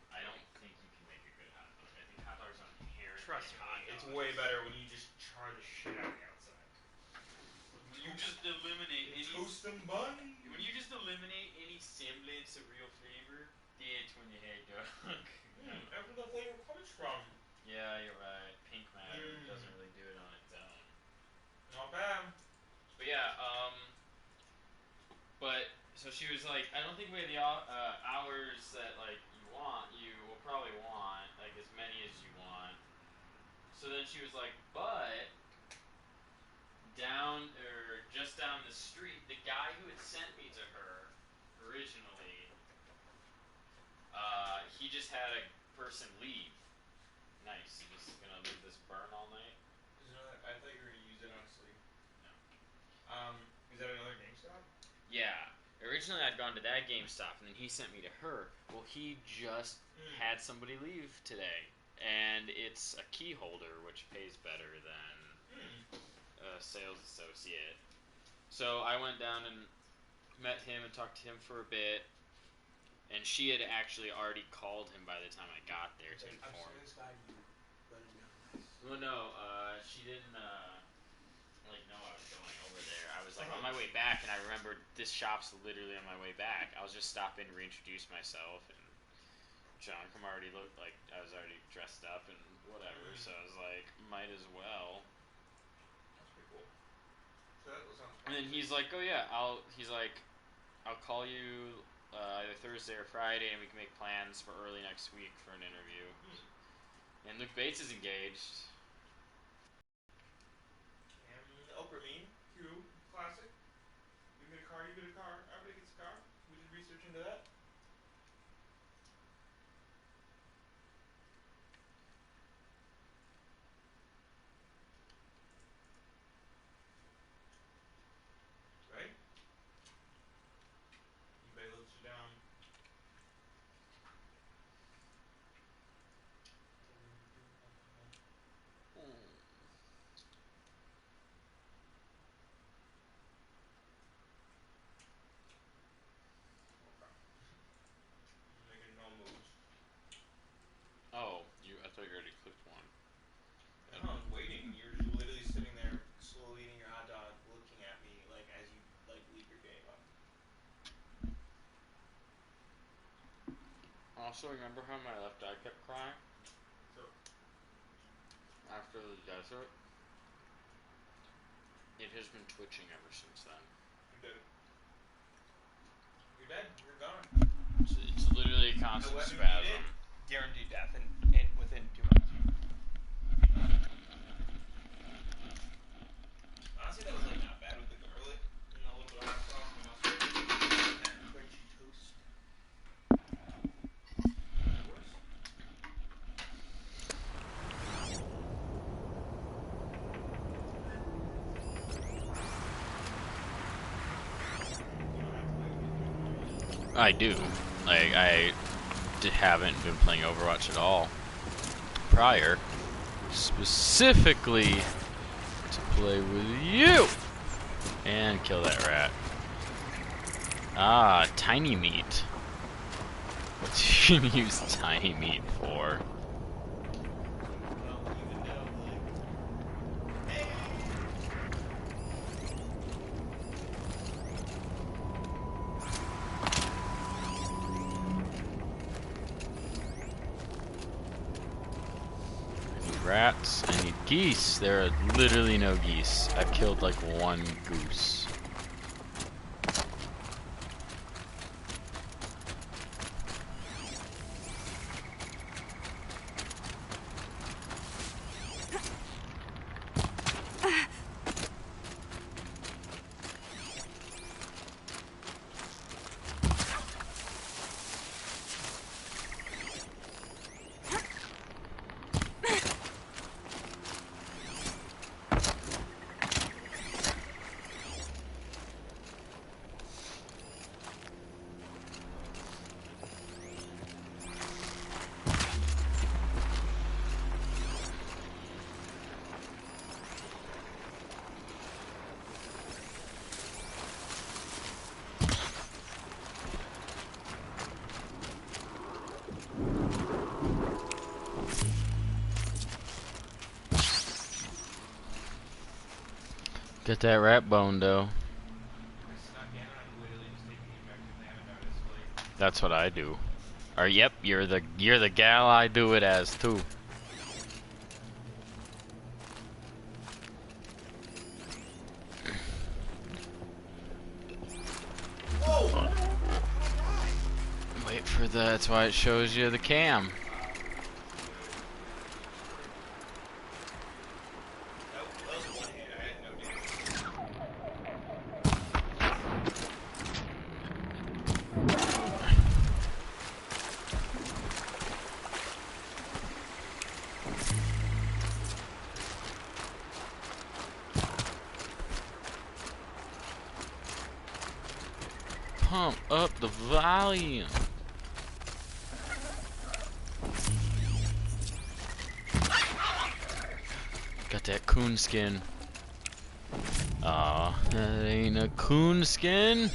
S1: I don't think you can make a good hot dog. I think hot dogs are inherently
S13: Trust me,
S1: hot
S13: it's
S1: dogs.
S13: way better when you just char the shit out of the outside.
S1: You just eliminate any
S13: toast and bun.
S1: When you just eliminate any semblance of real flavor, that's when you hate dog.
S13: That's where the flavor comes from.
S1: Yeah, you're right. Pink matter doesn't really do it on its own.
S13: Not bad.
S1: But yeah, but so she was like, I don't think we have the hours that like you want. You will probably want like as many as you want. So then she was like, but just down the street, the guy who had sent me to her originally, he just had a person leave. Nice. You're just gonna leave this burn all night?
S13: I thought you were gonna use it, honestly.
S1: No.
S13: Is that another GameStop?
S1: Yeah. Originally I'd gone to that GameStop, and then he sent me to her. Well, he just had somebody leave today. And it's a key holder, which pays better than a sales associate. So I went down and met him and talked to him for a bit. And she had actually already called him by the time I got there to inform. Well, no, she didn't like know I was going over there. I was like on my way back, and I remembered this shop's literally on my way back. I was just stopping to reintroduce myself, and John already looked like I was already dressed up and whatever. So I was like, might as well.
S13: That's pretty cool. So that sounds fun.
S1: And then he's like, oh yeah, I'll call you either Thursday or Friday, and we can make plans for early next week for an interview. And Luke Bates is engaged.
S13: And Oprah Mean, Q, classic. You get a car, everybody gets a car. We did research into that. Right? eBay lets you down. Making no moves.
S1: Oh, I thought you already clicked one.
S13: I was waiting. You're literally sitting there, slowly eating your hot dog, looking at me like as you like leave your game up.
S1: Also, remember how my left eye kept crying?
S13: Sure.
S1: After the desert? It has been twitching ever since then.
S13: You're dead. You're dead. You're gone.
S1: It's literally a constant
S13: Let me
S1: spasm.
S13: eat it. Guaranteed death within 2 months. Honestly, that was like not bad with the garlic and a little bit of hot sauce and mustard and that crunchy toast. Worse.
S1: I do. Like, I haven't been playing Overwatch at all prior, specifically to play with you and kill that rat. Ah, tiny meat. What's can use tiny meat for? Rats. I need geese. There are literally no geese. I killed like one goose. Get that rat bone though. That's what I do. Or yep, you're the gal I do it as too. Wait for that. That's why it shows you the cam. Pump up the volume. Got that coon skin. Aw, that ain't a coon skin.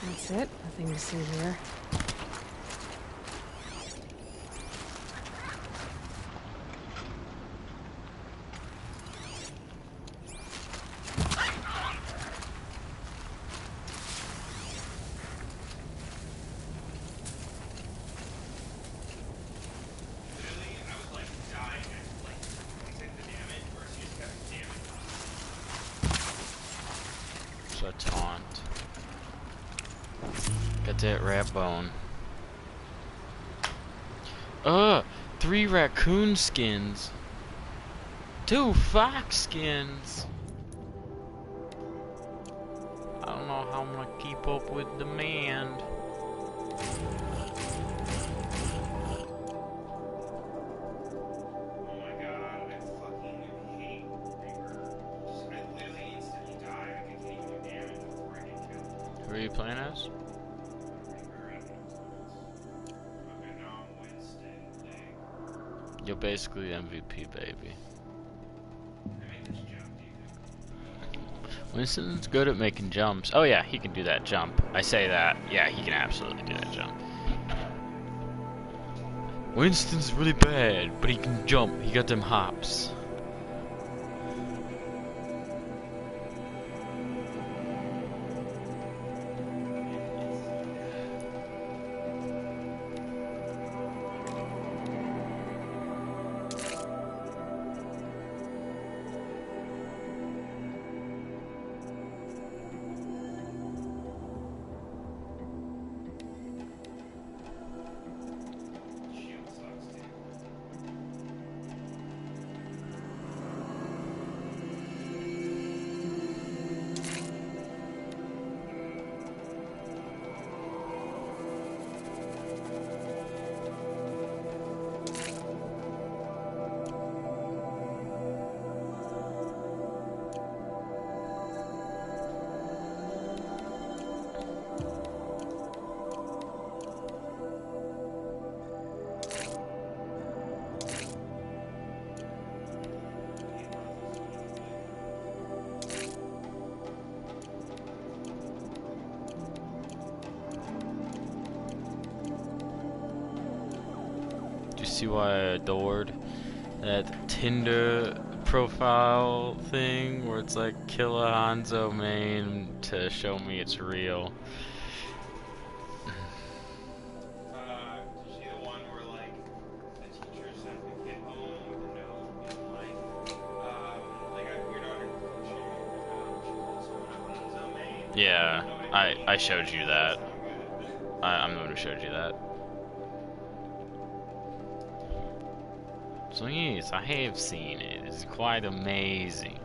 S3: That's it. Nothing to see here.
S1: That rat bone. 3 raccoon skins. 2 fox skins. I don't know how I'm gonna keep up with demand. Who are you playing as? You're basically MVP, baby. Winston's good at making jumps. Oh yeah, he can do that jump. I say that. Yeah, he can absolutely do that jump. Winston's really bad, but he can jump. He got them hops. See why I adored that Tinder profile thing where it's like kill a Hanzo main to show me it's real.
S13: Did you see the one where like the teacher sent the kid home with a note being like your daughter she calls someone a Hanzo main?
S1: Yeah, I showed you that. I'm the one who showed you that. So yes, I have seen it. It's quite amazing.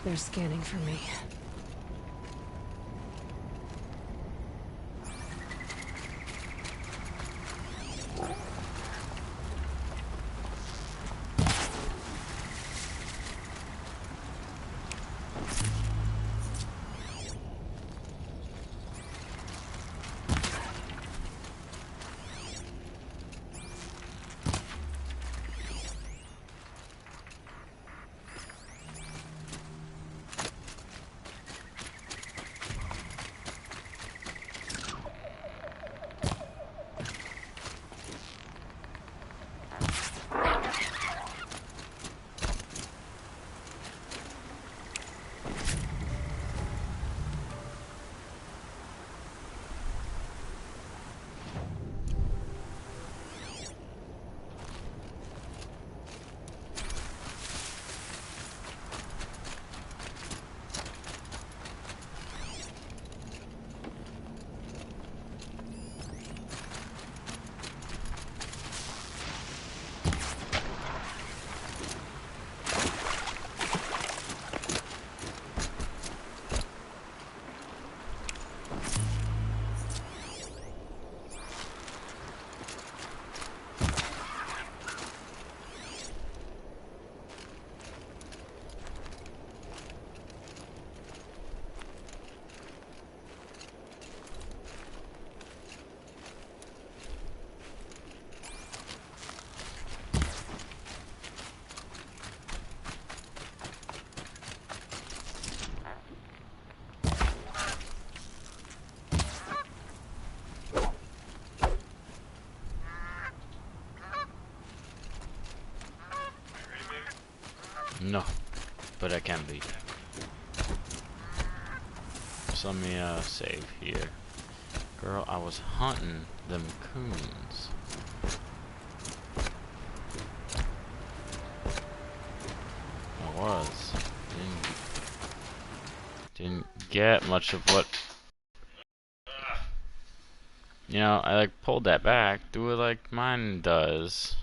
S3: They're scanning for me.
S1: No, but I can be. So let me save here. Girl, I was hunting them coons. I was. Didn't get much of what. You know, I like pulled that back. Do it like mine does.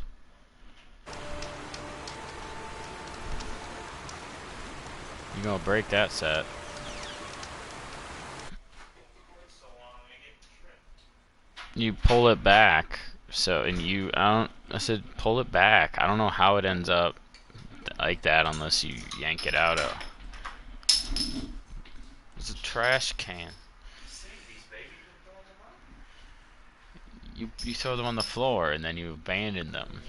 S1: You gonna break that set. You pull it back. So, and you, I said pull it back. I don't know how it ends up like that unless you yank it out of. It's a trash can. You throw them on the floor and then you abandon them.